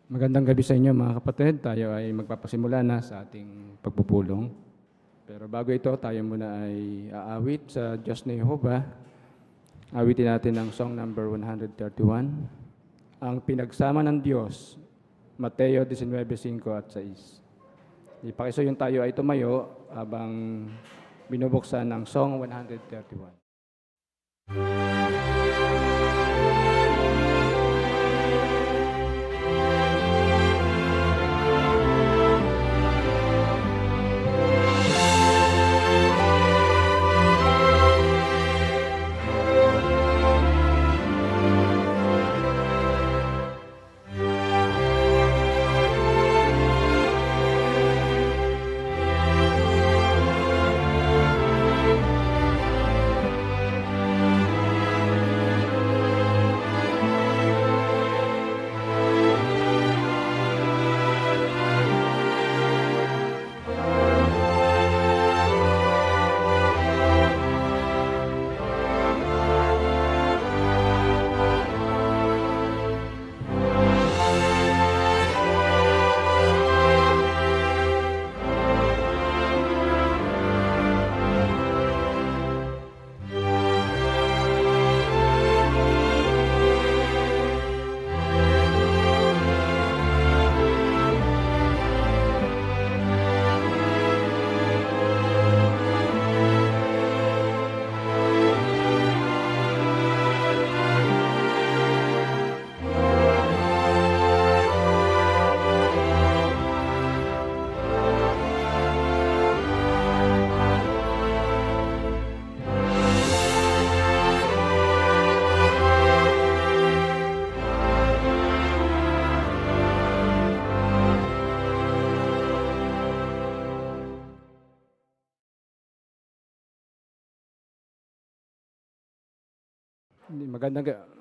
Magandang gabi sa inyo mga kapatid. Tayo ay magpapasimula na sa ating pagpupulong. Pero bago ito, tayo muna ay aawit sa Diyos na Jehovah. Awitin natin ang song number 131. Ang pinagsama ng Diyos, Mateo 19:5 at 6. Ipakiso yung tayo ay tumayo habang binubuksan ang song 131.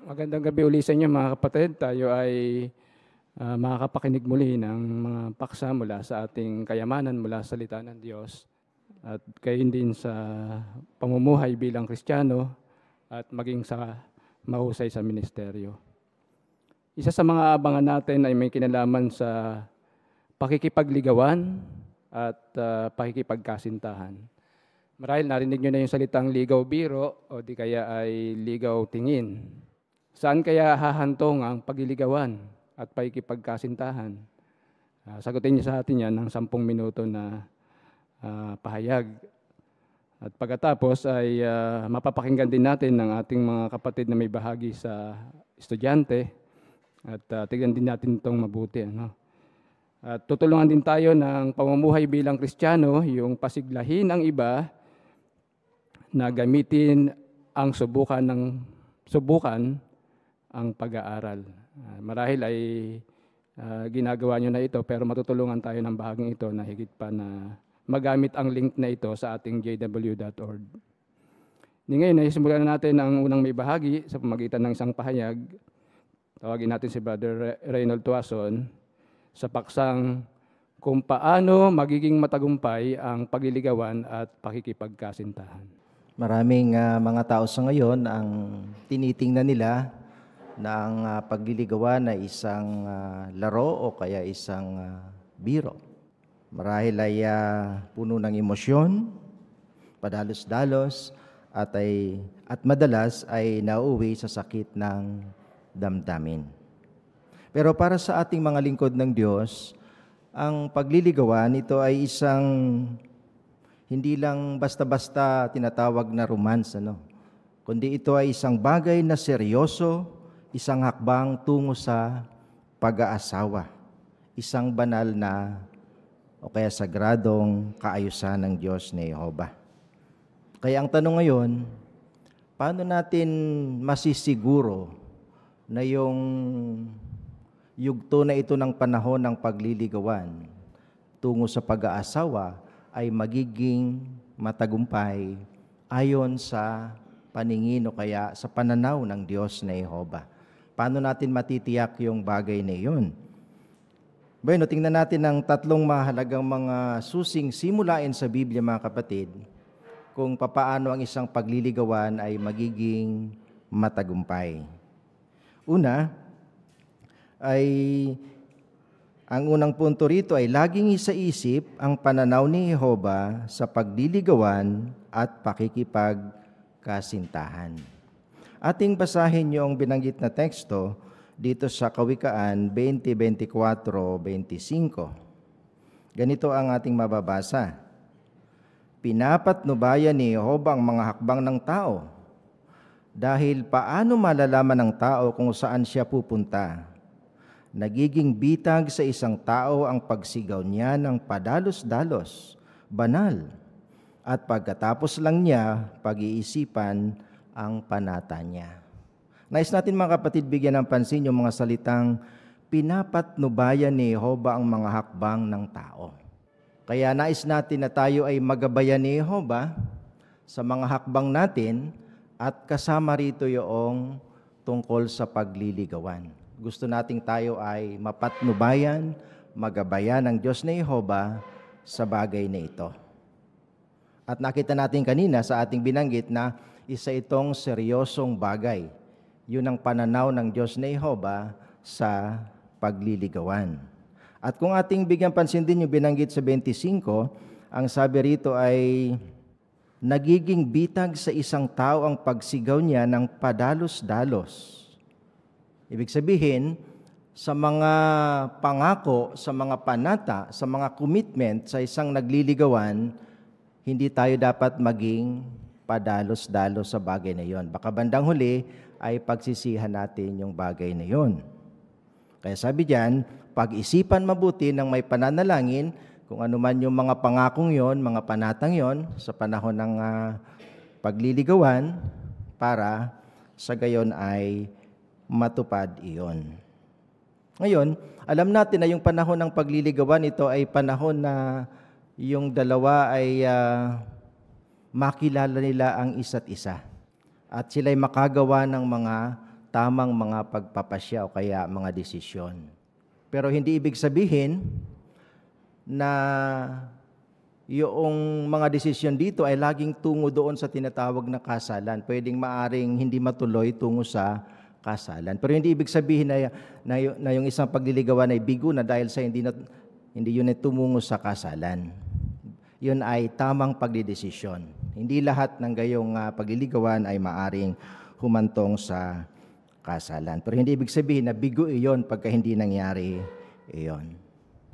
Magandang gabi uli sa inyo mga kapatid. Tayo ay makakapakinig muli ng mga paksa mula sa ating kayamanan mula sa salita ng Diyos at gayon din sa pamumuhay bilang Kristiyano at maging sa mahusay sa ministeryo. Isa sa mga abangan natin ay may kinalaman sa pakikipagligawan at pakikipagkasintahan. Marahil narinig nyo na yung salitang ligaw-biro o di kaya ay ligaw-tingin. Saan kaya hahantong ang pagliligawan at pakikipagkasintahan? Sagutin niyo sa atin yan ng 10 minuto na pahayag. At pagkatapos ay mapapakinggan din natin ng ating mga kapatid na may bahagi sa estudyante at tignan din natin itong mabuti. Ano? At tutulungan din tayo ng pamumuhay bilang Kristiyano, yung pasiglahin ang iba na gamitin ang subukan ang pag-aaral. Marahil ay ginagawa nyo na ito pero matutulungan tayo ng bahaging ito na higit pa na magamit ang link na ito sa ating jw.org. Ngayon ay simulan na natin ang unang may bahagi sa pamagitan ng isang pahayag. Tawagin natin si Brother Reynold Tuason sa paksang kung paano magiging matagumpay ang pagliligawan at pakikipagkasintahan. Maraming mga tao sa ngayon ang tinitingnan nila na ang pagliligawan ay isang laro o kaya isang biro. Marahil ay puno ng emosyon, padalos-dalos at madalas ay nauuwi sa sakit ng damdamin. Pero para sa ating mga lingkod ng Diyos, ang pagliligawan ito ay isang hindi lang basta-basta tinatawag na romance, kundi ito ay isang bagay na seryoso, isang hakbang tungo sa pag-aasawa, isang banal na o kaya sagradong kaayusan ng Diyos na Jehovah. Kaya ang tanong ngayon, paano natin masisiguro na yung yugto na ito ng panahon ng pagliligawan tungo sa pag-aasawa ay magiging matagumpay ayon sa paningin o kaya sa pananaw ng Diyos na Jehovah. Paano natin matitiyak yung bagay na iyon? Bueno, tingnan natin ang 3 mahalagang mga susing simulain sa Biblia, mga kapatid, kung papaano ang isang pagliligawan ay magiging matagumpay. Una, ay Ang unang punto rito ay laging isaisip ang pananaw ni Jehova sa pagliligawan at pakikipagkasintahan. Ating basahin yung binanggit na teksto dito sa Kawikaan 20:24-25. Ganito ang ating mababasa. Pinapatnubayan ni Jehova ang mga hakbang ng tao. Dahil paano malalaman ng tao kung saan siya pupunta? Nagiging bitag sa isang tao ang pagsigaw niya ng padalos-dalos, banal, at pagkatapos lang niya pag-iisipan ang panata niya. Nais natin mga kapatid bigyan ng pansin yung mga salitang pinapatnubayan ni Jehova ang mga hakbang ng tao. Kaya nais natin na tayo ay magabayan ni Jehova sa mga hakbang natin at kasama rito yung tungkol sa pagliligawan. Gusto nating tayo ay mapatnubayan, magabayan ng Diyos na Jehova sa bagay na ito. At nakita natin kanina sa ating binanggit na isa itong seryosong bagay. Yun ang pananaw ng Diyos na Jehova sa pagliligawan. At kung ating bigyan pansin din yung binanggit sa 25, ang sabi rito ay nagiging bitag sa isang tao ang pagsigaw niya ng padalos-dalos. Ibig sabihin, sa mga pangako, sa mga panata, sa mga commitment sa isang nagliligawan, hindi tayo dapat maging padalos-dalos sa bagay na yon. Baka bandang huli ay pagsisihan natin yung bagay na yon. Kaya sabi diyan, pag-isipan mabuti ng may pananalangin kung ano man yung mga pangakong yon, mga panatang yon sa panahon ng pagliligawan para sa gayon ay matupad iyon. Ngayon, alam natin na yung panahon ng pagliligawan ito ay panahon na yung dalawa ay makilala nila ang isa't isa. At sila'y makagawa ng mga tamang mga pagpapasya o kaya mga desisyon. Pero hindi ibig sabihin na yung mga desisyon dito ay laging tungo doon sa tinatawag na kasalan. Pwedeng maaring hindi matuloy tungo sa kasalan. Pero hindi ibig sabihin na yung isang pagliligawan ay bigo na dahil sa hindi yun ay tumungo sa kasalan. Yun ay tamang pagdidesisyon. Hindi lahat ng gayong pagliligawan ay maaring humantong sa kasalan. Pero hindi ibig sabihin na bigo iyon pagka hindi nangyari iyon.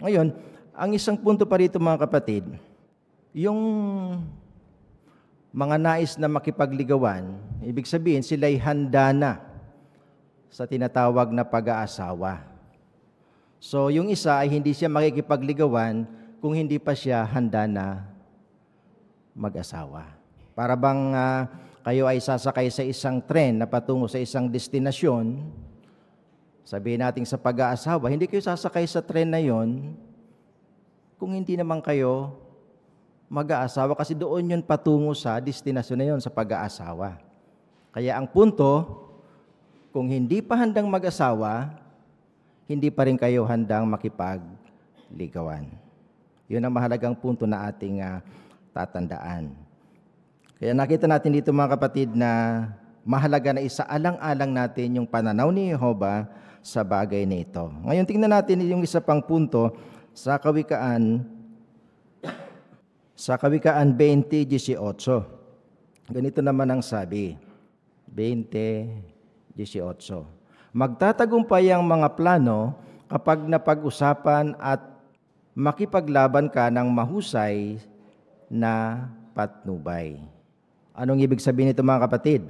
Ngayon, ang isang punto pa rito mga kapatid, yung mga nais na makipagligawan, ibig sabihin sila'y handa na sa tinatawag na pag-aasawa. So yung isa ay hindi siya makikipagligawan kung hindi pa siya handa na mag-asawa. Para bang kayo ay sasakay sa isang tren na patungo sa isang destinasyon, sabihin natin sa pag-aasawa, hindi kayo sasakay sa tren na yon kung hindi naman kayo mag-aasawa kasi doon yun patungo sa destinasyon na yon sa pag-aasawa. Kaya ang punto, kung hindi pa handang mag-asawa, hindi pa rin kayo handang makipagligawan. Yun ang mahalagang punto na ating tatandaan. Kaya nakita natin dito mga kapatid na mahalaga na isaalang-alang natin yung pananaw ni Jehova sa bagay na ito. Ngayon tingnan natin yung isa pang punto sa Kawikaan 20:18. Ganito naman ang sabi, 20:18. Magtatagumpay ang mga plano kapag napag-usapan at makipaglaban ka ng mahusay na patnubay. Anong ibig sabihin nito mga kapatid?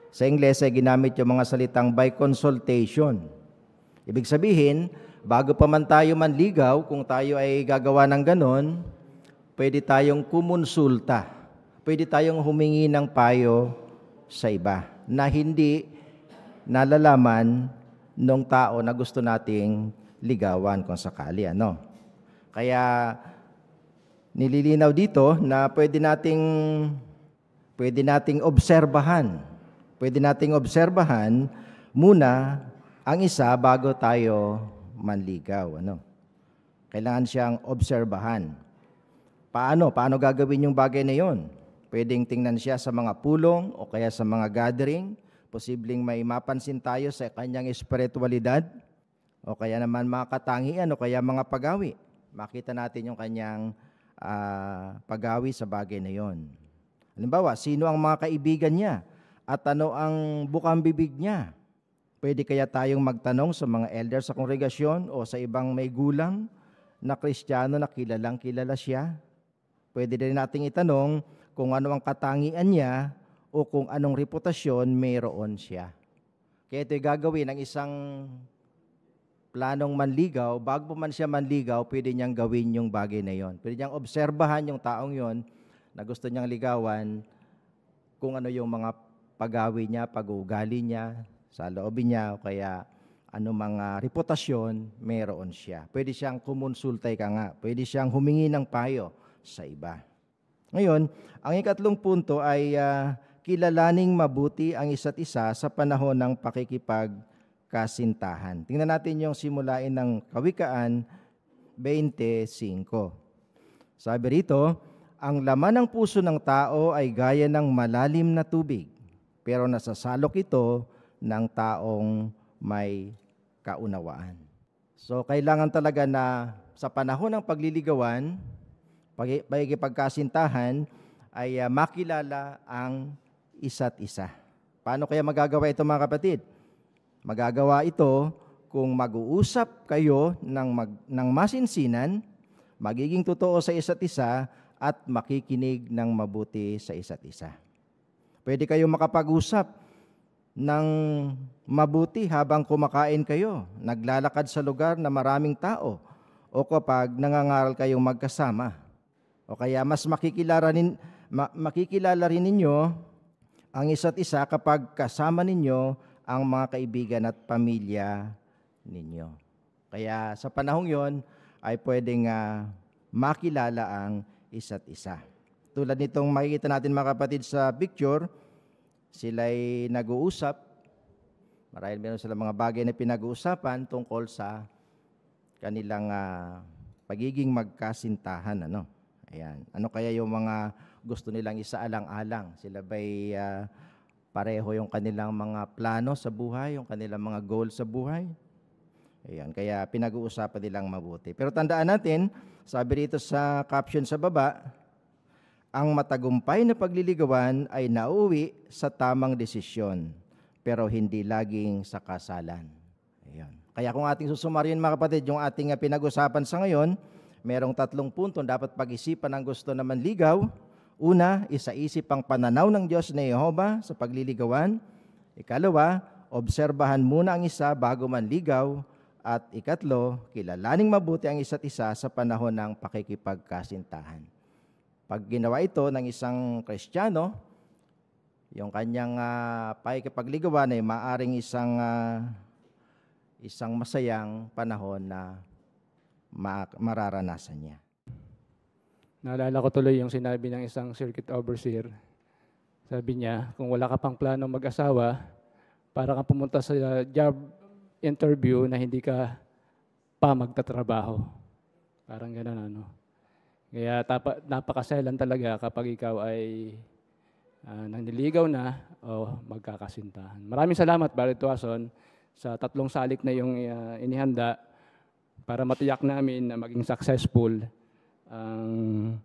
Sa Ingles ay ginamit yung mga salitang by consultation. Ibig sabihin, bago pa man tayo manligaw, kung tayo ay gagawa ng ganon, pwede tayong kumonsulta. Pwede tayong humingi ng payo sa iba na hindi nalalaman ng tao na gusto nating ligawan kung sakali. Kaya nililinaw dito na pwede nating obserbahan. Pwede nating obserbahan muna ang isa bago tayo manligaw. Kailangan siyang obserbahan. Paano gagawin yung bagay na yon? Pwedeng tingnan siya sa mga pulong o kaya sa mga gathering. Posibleng may mapansin tayo sa kanyang espiritualidad. o kaya naman mga katangian o kaya mga pagawi. Makita natin yung kanyang pagawi sa bagay na yon. Halimbawa, sino ang mga kaibigan niya at ano ang bukang bibig niya? Pwede kaya tayong magtanong sa mga elder sa kongregasyon o sa ibang may gulang na Kristiyano na kilalang kilala siya? Pwede din nating itanong kung ano ang katangian niya o kung anong reputasyon mayroon siya. Kaya ito'y gagawin ng isang planong manligaw. Bago man siya manligaw, pwede niyang gawin yung bagay na yon. Pwede niyang obserbahan yung taong yon na gusto niyang ligawan, kung ano yung mga pagawi niya, pag-uugali niya, sa loobin niya, o kaya ano mga reputasyon mayroon siya. Pwede siyang kumonsultay ka nga. Pwede siyang humingi ng payo sa iba. Ngayon, ang ikatlong punto ay kilalaning mabuti ang isa't isa sa panahon ng pakikipagkasintahan. Tingnan natin yung simulain ng Kawikaan 25. Sabi rito, ang laman ng puso ng tao ay gaya ng malalim na tubig, pero nasasalok ito ng taong may kaunawaan. So, kailangan talaga na sa panahon ng pagliligawan, pakikipagkasintahan, ay makilala ang isa't isa. Paano kaya magagawa ito, mga kapatid? Magagawa ito kung mag-uusap kayo ng masinsinan, magiging totoo sa isa't isa, at makikinig ng mabuti sa isa't isa. Pwede kayo makapag-usap ng mabuti habang kumakain kayo, naglalakad sa lugar na maraming tao, o kapag nangangaral kayong magkasama. O kaya mas makikilala rin ninyo ang isa't isa kapag kasama ninyo ang mga kaibigan at pamilya ninyo. Kaya sa panahong yon ay pwedeng makilala ang isa't isa. Tulad nitong makikita natin, mga kapatid, sa picture, sila'y nag-uusap. Marahil meron silang mga bagay na pinag-uusapan tungkol sa kanilang pagiging magkasintahan. Ayan. Ano kaya yung mga gusto nilang isaalang-alang? Sila ba'y pareho yung kanilang mga plano sa buhay, yung kanilang mga goal sa buhay? Ayan. Kaya pinag-uusapan nilang mabuti. Pero tandaan natin, sabi rito sa caption sa baba, ang matagumpay na pagliligawan ay nauwi sa tamang desisyon, pero hindi laging sa kasalan. Ayan. Kaya kung ating susumarin, mga kapatid, yung ating pinag-usapan sa ngayon, merong 3 punto dapat pag-isipan ng gusto na manligaw. Una, isaisip ang pananaw ng Diyos na Jehova sa pagliligawan. Ikalawa, obserbahan muna ang isa bago manligaw. At ikatlo, kilalaning mabuti ang isa't isa sa panahon ng pakikipagkasintahan. Pag ginawa ito ng isang Kristiyano, yung kanyang pakikipagligawan ay maaring isang masayang panahon na mararanasan niya. Naalala ko tuloy yung sinabi ng isang circuit overseer. Sabi niya, kung wala ka pang plano mag-asawa, para kang pumunta sa job interview na hindi ka pa magtatrabaho. Parang gano'n, Kaya napakaselan talaga kapag ikaw ay nanliligaw na o magkakasintahan. Maraming salamat, Brother Tuason, sa 3 salik na yung inihanda para matiyak namin na maging successful ang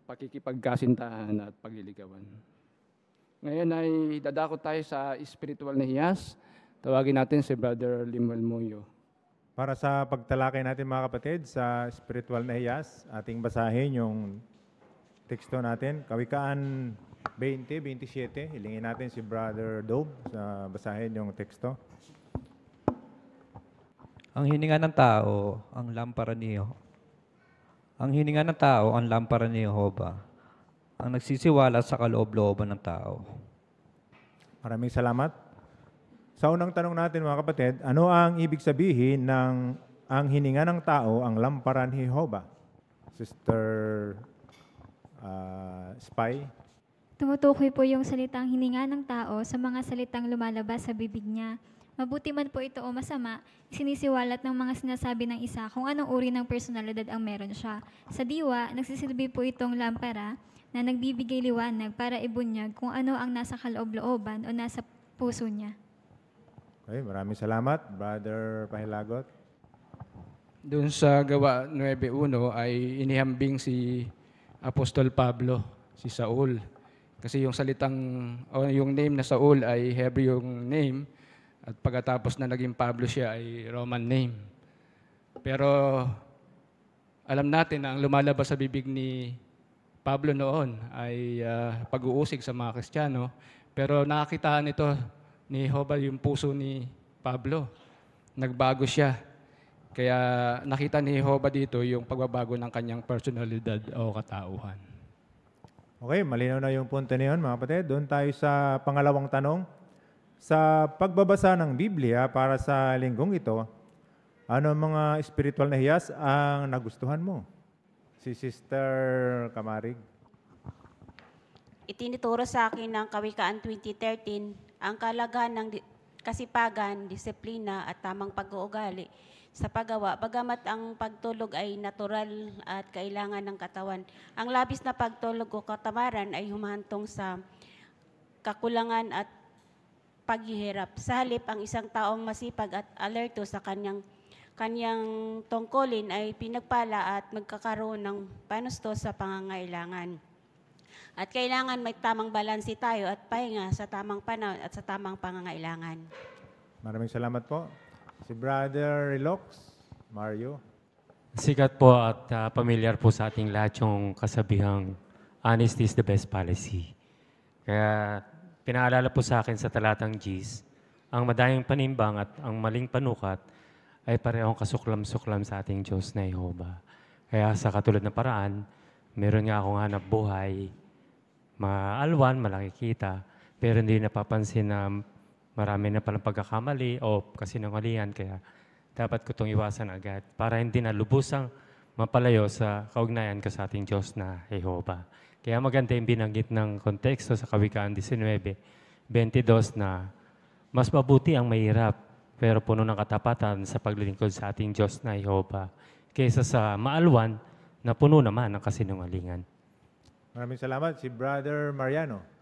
pakikipagkasintahan at pagliligawan. Ngayon ay dadako tayo sa spiritual na hiyas. Tawagin natin si Brother Limuel Muyo. Para sa pagtalakay natin, mga kapatid, sa spiritual na hiyas, ating basahin yung teksto natin. Kawikaan 20:27. Hilingin natin si Brother Dob sa basahin yung teksto. Ang hininga ng tao, ang lampara niyo. Ang hininga ng tao, ang lampara ni Jehova. Ang nagsisiwala sa kaloob-looban ng tao. Maraming salamat. Sa unang tanong natin, mga kapatid, ano ang ibig sabihin ng ang hininga ng tao, ang lampara ni Jehova? Sister Spy? Tumutukoy po yung salitang hininga ng tao sa mga salitang lumalabas sa bibig niya. Mabuti man po ito o masama, sinisiwalat ng mga sinasabi ng isa kung anong uri ng personalidad ang meron siya. Sa diwa, nagsisilbi po itong lampara na nagbibigay liwanag para ibunyag kung ano ang nasa kaloob-looban o nasa puso niya. Okay, maraming salamat, Brother Pahilagot. Doon sa Gawa 9:1 ay inihambing si Apostol Pablo, si Saul. Kasi yung salitang, o yung name na Saul ay Hebrew yung name, at pagkatapos na naging Pablo siya ay Roman name. Pero alam natin na ang lumalabas sa bibig ni Pablo noon ay pag-uusig sa mga Kristiyano. Pero nakakitaan ito ni Jehovah yung puso ni Pablo. Nagbago siya. Kaya nakita ni Jehovah dito yung pagbabago ng kanyang personalidad o katauhan. Okay, malinaw na yung punto na yun, mga kapatid. Doon tayo sa pangalawang tanong. Sa pagbabasa ng Biblia para sa linggong ito, ano ang mga spiritual na hiyas ang nagustuhan mo? Si Sister Kamarig. Itinuturo sa akin ng Kawikaan 2013 ang kalagahan ng kasipagan, disiplina at tamang pag-uugali sa paggawa, bagamat ang pagtulog ay natural at kailangan ng katawan. Ang labis na pagtulog o katamaran ay humahantong sa kakulangan at paghihirap. Sa halip, ang isang taong masipag at alerto sa kanyang tungkulin ay pinagpala at magkakaroon ng panusto sa pangangailangan. At kailangan may tamang balanse tayo at pahinga sa tamang panahon at sa tamang pangangailangan. Maraming salamat po. Si Brother Relox, Mario. Sikat po at pamilyar po sa ating lahat yung kasabihang honesty is the best policy. Kaya pinaalala po sa akin sa talatang Gs, ang madayang panimbang at ang maling panukat ay parehong kasuklam-suklam sa ating Diyos na Jehovah. Kaya sa katulad na paraan, meron nga akong hanap buhay, maalwan, malaki kita, pero hindi napapansin na marami na palang pagkakamali o kasinungalingan, kaya dapat ko itong iwasan agad para hindi na lubusang mapalayo sa kaugnayan ko sa ating Diyos na Jehovah. Kaya maganda yung binanggit ng konteksto sa Kawikaan 19:22 na mas mabuti ang mahirap pero puno ng katapatan sa paglilingkod sa ating Diyos na Jehovah kaysa sa maalwan na puno naman ng kasinungalingan. Maraming salamat. Si Brother Mariano.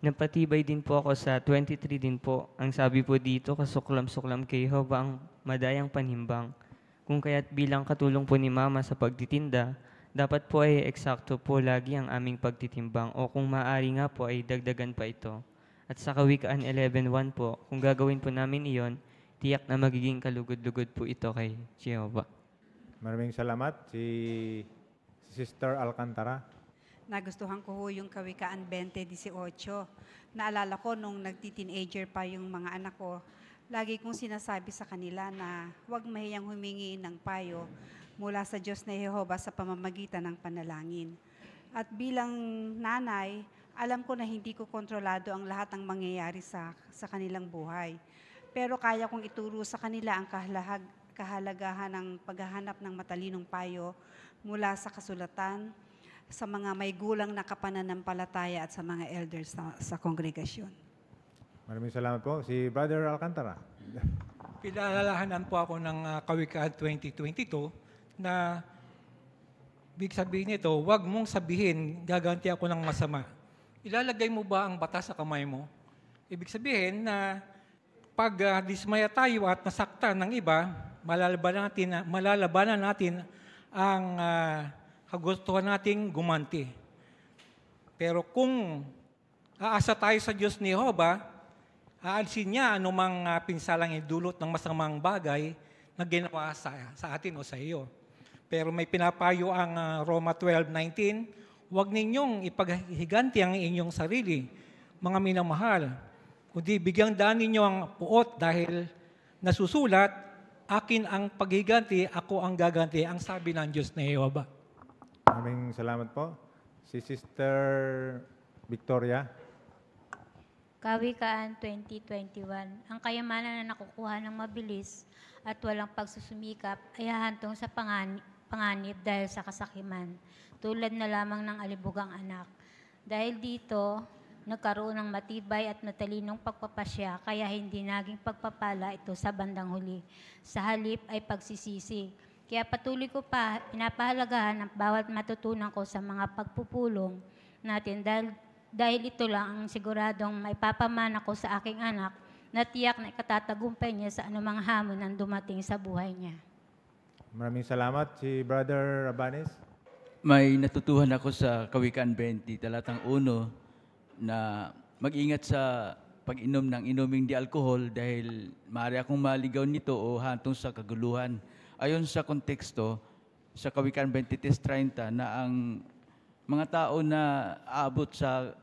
Napatibay din po ako sa 23 din po. Ang sabi po dito, kasuklam-suklam kay Jehovah ang madayang panhimbang. Kung kaya't bilang katulong po ni Mama sa pagtitinda, dapat po ay eksakto po lagi ang aming pagtitimbang o kung maaari nga po ay dagdagan pa ito. At sa Kawikaan 11:1 po, kung gagawin po namin iyon, tiyak na magiging kalugod-lugod po ito kay Jehovah. Maraming salamat. Si Sister Alcantara. Nagustuhan ko ho yung Kawikaan 20:18. Naalala ko nung nagti-teenager pa yung mga anak ko, lagi kong sinasabi sa kanila na huwag mahiyang humingi ng payo mula sa Diyos na Jehovah sa pamamagitan ng panalangin. At bilang nanay, alam ko na hindi ko kontrolado ang lahat ng mangyayari sa kanilang buhay. Pero kaya kong ituro sa kanila ang kahalagahan ng paghahanap ng matalinong payo mula sa kasulatan, sa mga may gulang na kapananampalataya at sa mga elders sa kongregasyon. Maraming salamat po. Si Brother Alcantara. Pinaalalahanan po ako ng Kawikaan 2022 na big sabihin nito, huwag mong sabihin, gaganti ako ng masama. Ilalagay mo ba ang bata sa kamay mo? Ibig sabihin na pag dismaya tayo at nasaktan ng iba, malalabanan natin ang kagustuhan nating gumanti. Pero kung aasa tayo sa Diyos ni Jehovah, aalisin niya anumang pinsalang idulot ng masamang bagay na ginawa sa atin o sa iyo. Pero may pinapayo ang Roma 12:19, huwag ninyong ipaghiganti ang inyong sarili, mga minamahal, kundi bigyang daan ninyo ang puot dahil nasusulat, akin ang paghiganti, ako ang gaganti, ang sabi ng Diyos na Jehovah. Maraming salamat po. Si Sister Victoria. Kawikaan 20:21. Ang kayamanan na nakukuha ng mabilis at walang pagsusumikap ay hahantong sa panganib dahil sa kasakiman, tulad na lamang ng alibugang anak. Dahil dito, nagkaroon ng matibay at matalinong pagpapasya, kaya hindi naging pagpapala ito sa bandang huli. Sa halip ay pagsisisi. Kaya patuloy ko pa pinapahalagahan ang bawat matutunan ko sa mga pagpupulong natin dahil ito lang ang siguradong maipapamana ko sa aking anak na tiyak na ikatatagumpay niya sa anumang hamon ang dumating sa buhay niya. Maraming salamat. Si Brother Abanes. May natutuhan ako sa Kawikaan 20, talatang 1, na mag-ingat sa pag-inom ng inuming di alkohol dahil maaari akong maligaw nito o hantong sa kaguluhan. Ayon sa konteksto, sa Kawikaan 23:30, na ang mga tao na aabot sa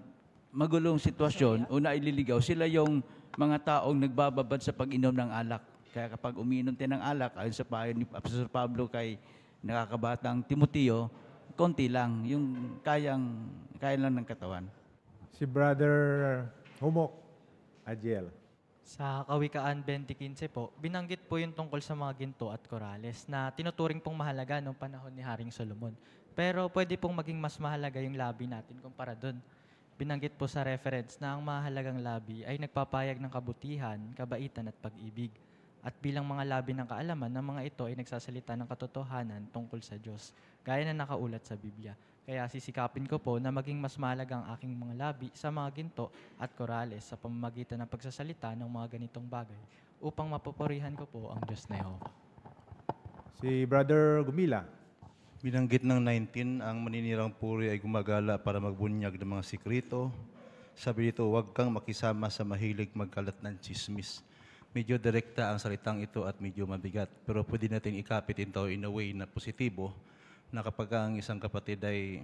magulong sitwasyon o naililigaw, sila yung mga taong nagbababad sa pag-inom ng alak. Kaya kapag umiinom tayo ng alak, ayon sa payo ni Apostol Pablo kay nakakabatang Timoteo, konti lang, yung kaya lang ng katawan. Si Brother Humok Ajiel. Sa Kawikaan 20:15 po, binanggit po yung tungkol sa mga ginto at korales na tinuturing pong mahalaga noong panahon ni Haring Solomon. Pero pwede pong maging mas mahalaga yung labi natin kumpara doon. Binanggit po sa reference na ang mahalagang labi ay nagpapayag ng kabutihan, kabaitan at pag-ibig. At bilang mga labi ng kaalaman, ang mga ito ay nagsasalita ng katotohanan tungkol sa Diyos, gaya na nakaulat sa Biblia. Kaya sisikapin ko po na maging mas mahalaga ang aking mga labi sa mga ginto at korales sa pamamagitan ng pagsasalita ng mga ganitong bagay upang mapupurihan ko po ang Diyos na Yehova. Si Brother Gumila. Binanggit ng 19, ang maninirang puri ay gumagala para magbunyag ng mga sikrito. Sabi dito, huwag kang makisama sa mahilig magkalat ng chismis. Medyo direkta ang salitang ito at medyo mabigat. Pero pwede natin ikapit ito in a way na positibo, na kapag ang isang kapatid ay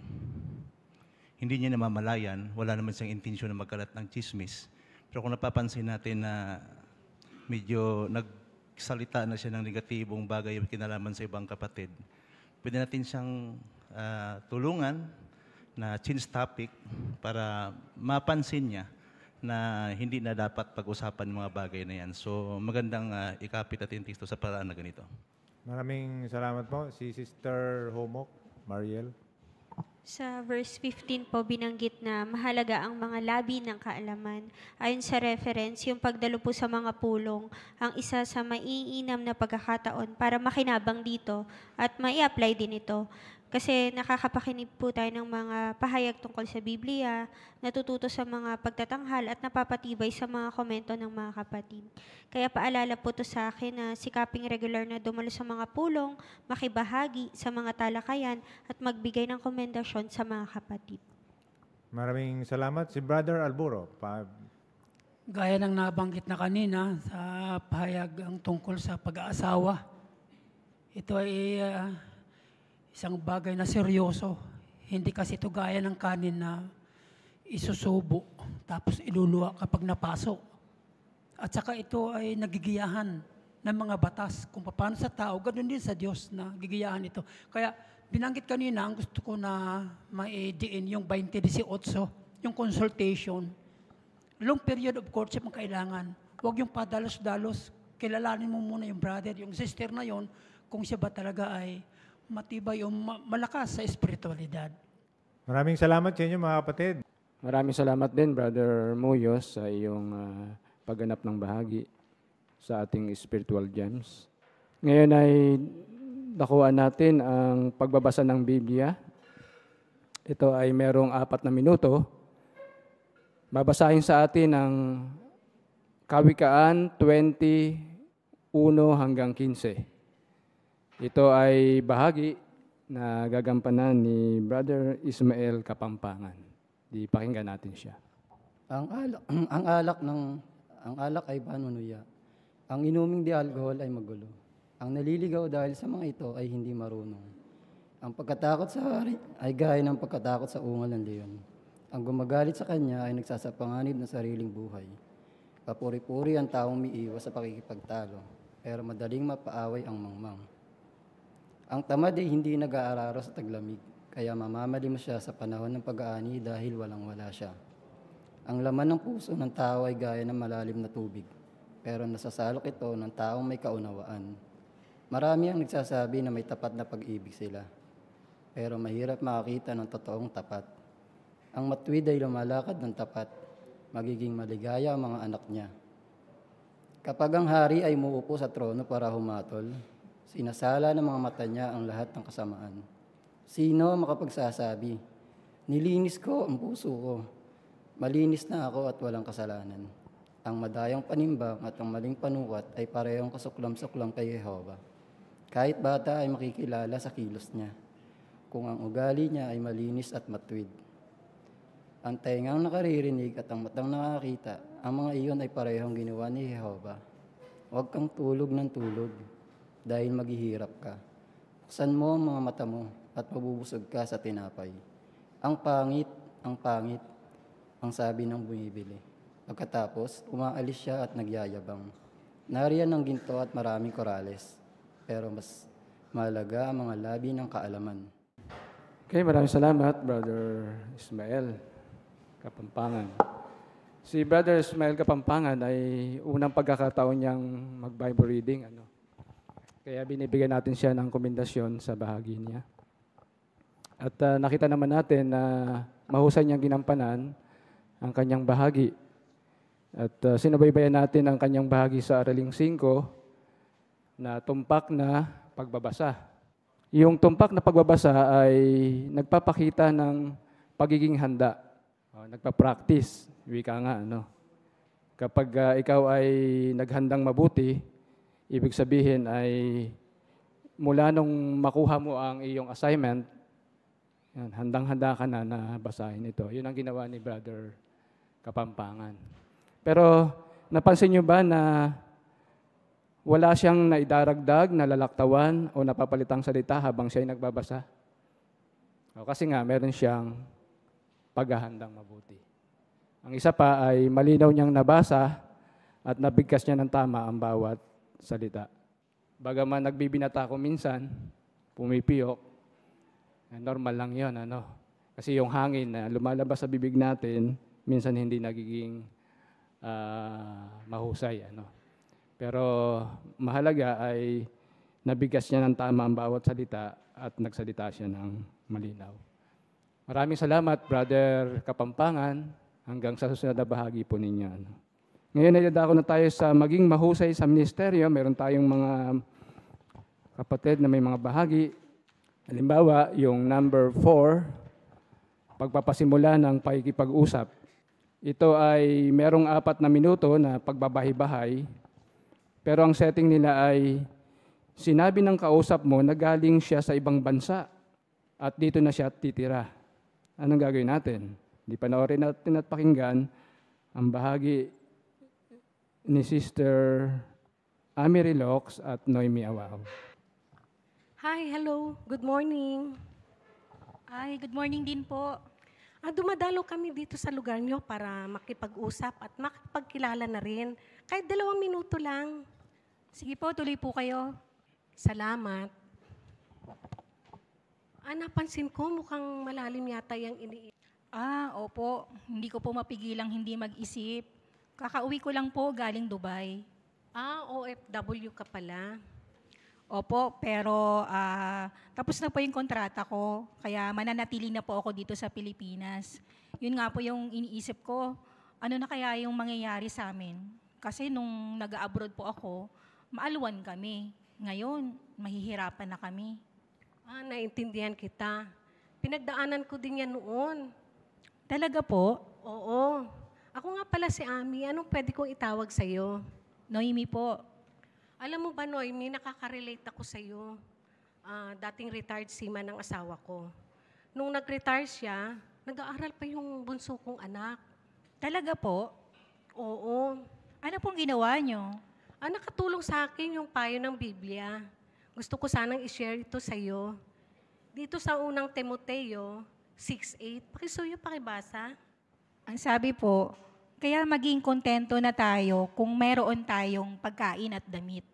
hindi niya namamalayan, wala naman siyang intensyon na magkalat ng chismis. Pero kung napapansin natin na medyo nagsalita na siya ng negatibong bagay yung kinalaman sa ibang kapatid, pwede natin siyang tulungan na change topic para mapansin niya na hindi na dapat pag-usapan mga bagay na yan. So magandang ikapit at intisto sa paraan na ganito. Maraming salamat po. Si Sister Homok, Mariel. Sa verse 15 po, binanggit na mahalaga ang mga labi ng kaalaman. Ayon sa reference, yung pagdalo po sa mga pulong, ang isa sa maiinam na pagkakataon para makinabang dito at mai-apply din ito. Kasi nakakapakinig po tayo ng mga pahayag tungkol sa Biblia, natututo sa mga pagtatanghal at napapatibay sa mga komento ng mga kapatid. Kaya paalala po to sa akin na sikaping regular na dumalo sa mga pulong, makibahagi sa mga talakayan at magbigay ng komendasyon sa mga kapatid. Maraming salamat. Si Brother Alburo. Gaya ng nabanggit na kanina sa pahayag ang tungkol sa pag-aasawa, ito ay isang bagay na seryoso. Hindi kasi ito gaya ng kanin na isusubo tapos iluluwa kapag napasok. At saka ito ay nagigiyahan ng mga batas. Kung paano sa tao, ganoon din sa Diyos na gigiyahan ito. Kaya binanggit kanina, ang gusto ko na maidiin yung 20:18, yung consultation. Long period of courtship ang kailangan. Huwag yung padalos-dalos. Kilalanin mo muna yung brother, yung sister na yon, kung siya ba talaga ay matibay o malakas sa espiritualidad. Maraming salamat sa inyo mga kapatid. Maraming salamat din, Brother Moyos, sa iyong pagganap ng bahagi sa ating spiritual gems. Ngayon ay nakuha natin ang pagbabasa ng Biblia. Ito ay merong 4 na minuto. Babasahin sa atin ang Kawikaan 20:1 hanggang 15. Ito ay bahagi na gagampanan ni Brother Ismael Kapampangan. Di pakinggan natin siya. Ang alak ay panunuya. Ang inuming di alcohol ay magulo. Ang naliligaw dahil sa mga ito ay hindi marunong. Ang pagkatakot sa hari ay gaya ng pagkatakot sa ungal ng leon. Ang gumagalit sa kanya ay nagsasapanganib ng sariling buhay. Papuri-puri ang taong umiiwas sa pakikipagtalo, pero madaling mapaaway ang mangmang. Ang tamad ay hindi nag-aararo sa taglamig, kaya mamamali mo siya sa panahon ng pag-aani dahil walang-wala siya. Ang laman ng puso ng tao ay gaya ng malalim na tubig, pero nasasalok ito ng taong may kaunawaan. Marami ang nagsasabi na may tapat na pag-ibig sila, pero mahirap makakita ng totoong tapat. Ang matuwid ay lumalakad ng tapat, magiging maligaya ang mga anak niya. Kapag ang hari ay muupo sa trono para humatol, sinasala ng mga mata niya ang lahat ng kasamaan. Sino makapagsasabi, nilinis ko ang puso ko, malinis na ako at walang kasalanan. Ang madayang panimbang at ang maling panukat ay parehong kasuklam-suklam kay Jehova. Kahit bata ay makikilala sa kilos niya, kung ang ugali niya ay malinis at matuwid. Ang tengang nakaririnig at ang matang nakakita, ang mga iyon ay parehong ginawa ni Jehova. Huwag kang tulog ng tulog, dahil maghihirap ka. Buksan mo ang mga mata mo at mabubusog ka sa tinapay. Ang pangit, ang sabi ng bumibili. Pagkatapos, umaalis siya at nagyayabang. Nariyan ang ginto at maraming korales, pero mas mahalaga ang mga labi ng kaalaman. Okay, maraming salamat, Brother Ismael Kapampangan. Si Brother Ismael Kapampangan ay unang pagkakataon niyang mag-Bible reading. Kaya binibigyan natin siya ng komendasyon sa bahagi niya. At nakita naman natin na mahusay niyang ginampanan ang kanyang bahagi. At sinubaybayan natin ang kanyang bahagi sa Araling 5 na tumpak na pagbabasa. Yung tumpak na pagbabasa ay nagpapakita ng pagiging handa. Nagpa-practice, wika nga. Kapag ikaw ay naghandang mabuti, ibig sabihin ay mula nung makuha mo ang iyong assignment, handang-handa ka na basahin ito. Yun ang ginawa ni Brother Kapampangan. Pero napansin nyo ba na wala siyang naidaragdag, nalalaktawan o napapalitang salita habang siya ay nagbabasa? Kasi nga, meron siyang paghahandang mabuti. Ang isa pa ay malinaw niyang nabasa at nabigkas niya ng tama ang bawat salita. Bagaman nagbibinata ko minsan, pumipiyok, normal lang yun. Kasi yung hangin na lumalabas sa bibig natin, minsan hindi nagiging mahusay. Pero mahalaga ay nabigkas niya ng tama ang bawat salita at nagsalita siya ng malinaw. Maraming salamat, Brother Kapampangan. Hanggang sa susunod na bahagi po ninyo. Ngayon ay dadako na tayo sa maging mahusay sa ministeryo. Meron tayong mga kapatid na may mga bahagi. Halimbawa, yung number 4, pagpapasimula ng pakikipag-usap. Ito ay merong 4 na minuto na pagbabahay-bahay, pero ang setting nila ay sinabi ng kausap mo na galing siya sa ibang bansa at dito na siya titira. Anong gagawin natin? Di panoorin natin at pakinggan ang bahagi ni Sister Amy Relox at Noemi Awao. Hi, hello. Good morning. Ay, good morning din po. Dumadalo kami dito sa lugar nyo para makipag-usap at makipagkilala na rin. Kahit 2 minuto lang. Sige po, tuloy po kayo. Salamat. Napansin ko mukhang malalim yata yung Opo. Hindi ko po mapigilang hindi mag-isip. Kakauwi ko lang po galing Dubai. OFW ka pala. Opo, pero tapos na po yung kontrata ko, kaya mananatili na po ako dito sa Pilipinas. Yun nga po yung iniisip ko, ano na kaya yung mangyayari sa amin? Kasi nung nag-abroad po ako, maalwan kami. Ngayon, mahihirapan na kami. Naintindihan kita. Pinagdaanan ko din yan noon. Talaga po? Oo. Ako nga pala si Amy. Anong pwede kong itawag sa'yo? Noemi po. Alam mo ba, Noemi, nakaka-relate ako sa'yo. Dating retired seaman ng asawa ko. Nung nag-retire siya, nag-aaral pa yung bunso kong anak. Talaga po? Oo. Ano pong ginawa nyo? Nakatulong sa akin yung payo ng Biblia. Gusto ko sanang i-share ito sa'yo. Dito sa unang Timoteo 6:8, pakisuyo, pakibasa. Ang sabi po, kaya maging kontento na tayo kung meron tayong pagkain at damit.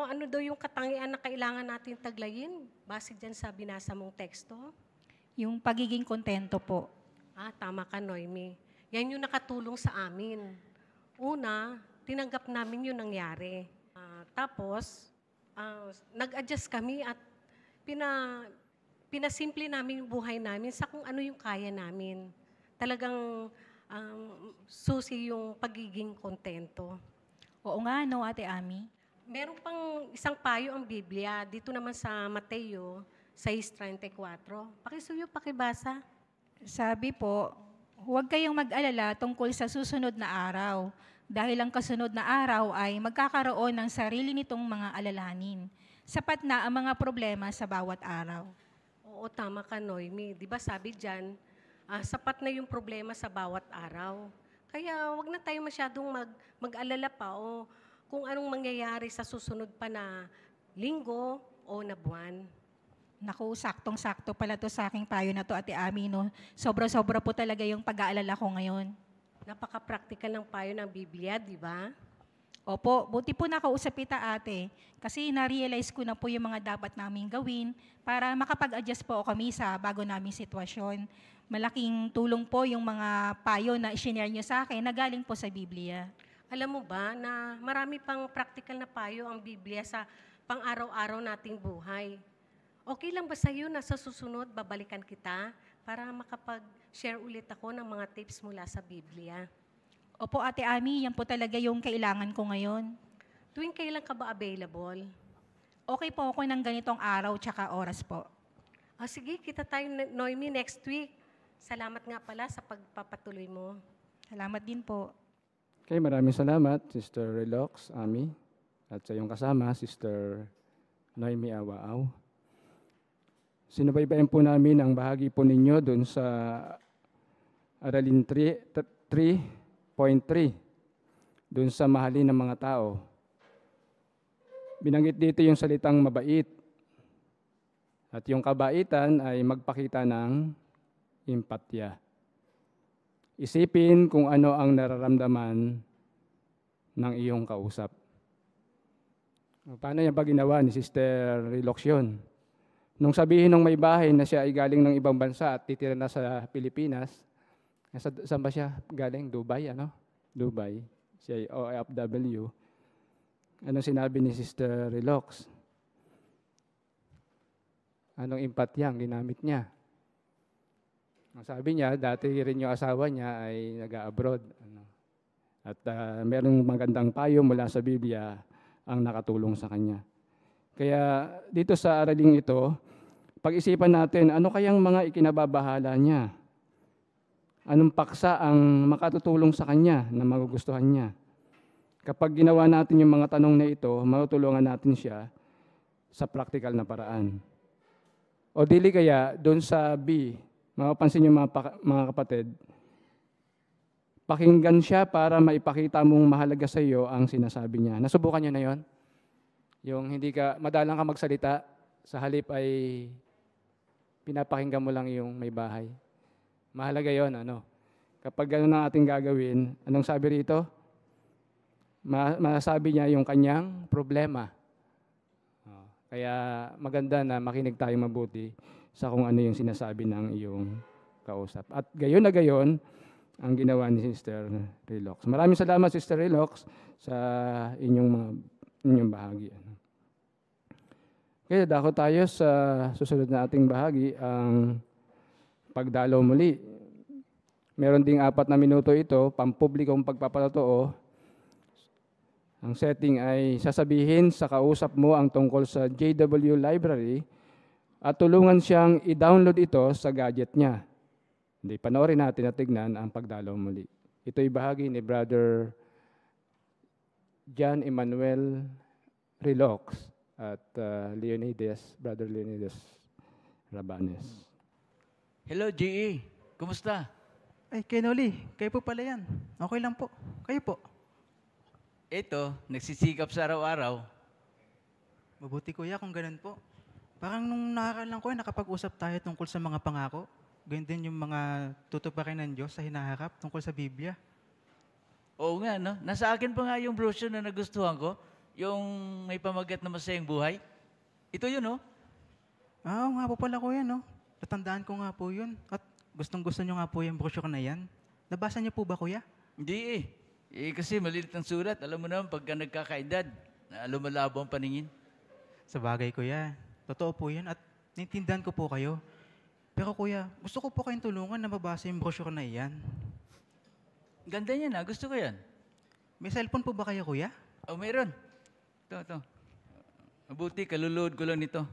Ano daw yung katangian na kailangan natin taglayin? Base dyan sa binasa mong teksto? Yung pagiging kontento po. Tama ka, Noemi. Yan yung nakatulong sa amin. Una, tinanggap namin yung nangyari. Tapos, nag-adjust kami at pinasimple namin yung buhay namin sa kung ano yung kaya namin. Talagang susi yung pagiging kontento. Oo nga, no, Ate Amy? Meron pang isang payo ang Biblia. Dito naman sa Mateo 6:34. Pakisuyo, pakibasa. Sabi po, Huwag kayong mag-alala tungkol sa susunod na araw, dahil ang kasunod na araw ay magkakaroon ng sarili nitong mga alalahanin. Sapat na ang mga problema sa bawat araw. Oo, tama ka, Noemi. Di ba sabi dyan, sapat na yung problema sa bawat araw. Kaya wag na tayo masyadong mag-alala pa o kung anong mangyayari sa susunod pa na linggo o na buwan. Naku, saktong-sakto pala to sa aking payo na to, Ate Ami, no? Sobra-sobra po talaga yung pag-aalala ko ngayon. Napaka-practical ng payo ng Biblia, di ba? Opo, buti po nakausap kita, ate. Kasi na-realize ko na po yung mga dapat namin gawin para makapag-adjust po kami sa bago naming sitwasyon. Malaking tulong po yung mga payo na i-share nyo sa akin na galing po sa Biblia. Alam mo ba na marami pang practical na payo ang Biblia sa pang-araw-araw nating buhay? Okay lang ba sa iyo na sa susunod babalikan kita para makapag-share ulit ako ng mga tips mula sa Biblia? Opo, Ate Ami, yan po talaga yung kailangan ko ngayon. Tuwing kailan ka ba available? Okay po ako ng ganitong araw tsaka oras po. Sige, kita tayo, Noemi, next week. Salamat nga pala sa pagpapatuloy mo. Salamat din po. Okay, maraming salamat, Sister Relox, Ami, at sa iyong kasama, Sister Noemi Awaaw. Sinubaybayan po namin ang bahagi po ninyo doon sa Aralin 3.3, doon sa mahalin ng mga tao. Binanggit dito yung salitang mabait. At yung kabaitan ay magpakita ng empatya. Isipin kung ano ang nararamdaman ng iyong kausap. Paano niya ba ginawa ni Sister Relox yun? Nung sabihin ng may bahay na siya ay galing ng ibang bansa at titira na sa Pilipinas, saan ba siya galing? Dubai, ano? Dubai. Siya ay OFW. Anong sinabi ni Sister Relox? Anong empatya ang ginamit niya? Ang sabi niya, dati rin yung asawa niya ay nag-abroad. At merong magandang payo mula sa Biblia ang nakatulong sa kanya. Kaya dito sa araling ito, pag-isipan natin, ano kayang mga ikinababahala niya? Anong paksa ang makatutulong sa kanya na magugustuhan niya? Kapag ginawa natin yung mga tanong na ito, matutulungan natin siya sa practical na paraan. O dili kaya, doon sa B, mapapansin niyo mga kapatid, pakinggan siya para maipakita mong mahalaga sa iyo ang sinasabi niya. Nasubukan niyo na yon? Yung hindi ka, madalang ka magsalita, sa halip ay pinapakinggan mo lang yung may bahay. Mahalaga yon, ano? Kapag gano'n ang ating gagawin, anong sabi rito? Masasabi niya yung kanyang problema. Kaya maganda na makinig tayo mabuti sa kung ano yung sinasabi ng iyong kausap. At gayon na gayon ang ginawa ni Sister Relox. Maraming salamat, Sister Relox, sa inyong bahagi. Kaya dako tayo sa susunod na ating bahagi, ang pagdalaw muli. Meron ding 4 na minuto ito, pampublikong pagpapatotoo. Ang setting ay sasabihin sa kausap mo ang tungkol sa JW Library at tulungan siyang i-download ito sa gadget niya. Hindi, panoorin natin at tignan ang pagdalaw muli. Ito'y bahagi ni Brother John Emmanuel Relox at Brother Leonidas Rabanes. Hello, GE. Kumusta? Ay, Kenoli, kayo po pala yan. Okay lang po. Kayo po. Ito, nagsisikap sa araw-araw. Mabuti kuya kung ganun po. Parang nung nakakalang ko, nakapag-usap tayo tungkol sa mga pangako. Ganyan din yung mga tutupakin ng Diyos sa hinaharap tungkol sa Biblia. Oo nga, no? Nasa akin pa nga yung brochure na nagustuhan ko. Yung may pamagat na masayang buhay. Ito yun, no? Oo nga po pala kuya, no? Natandaan ko nga po yun. At gustong-gusto nyo nga po yung brochure na yan. Nabasa niyo po ba kuya? Hindi eh. Kasi malilit ang sulat. Alam mo naman, pagka nagkakaedad, lumalabo ang paningin. Sa bagay, kuya. Totoo po yan at naintindihan ko po kayo. Pero kuya, gusto ko po kayong tulungan na mabasa yung brochure na iyan. Ganda niya na. Gusto ko yan. May cellphone po ba kayo, kuya? Oh, meron. Ito. Mabuti, kaluluod ko lang nito.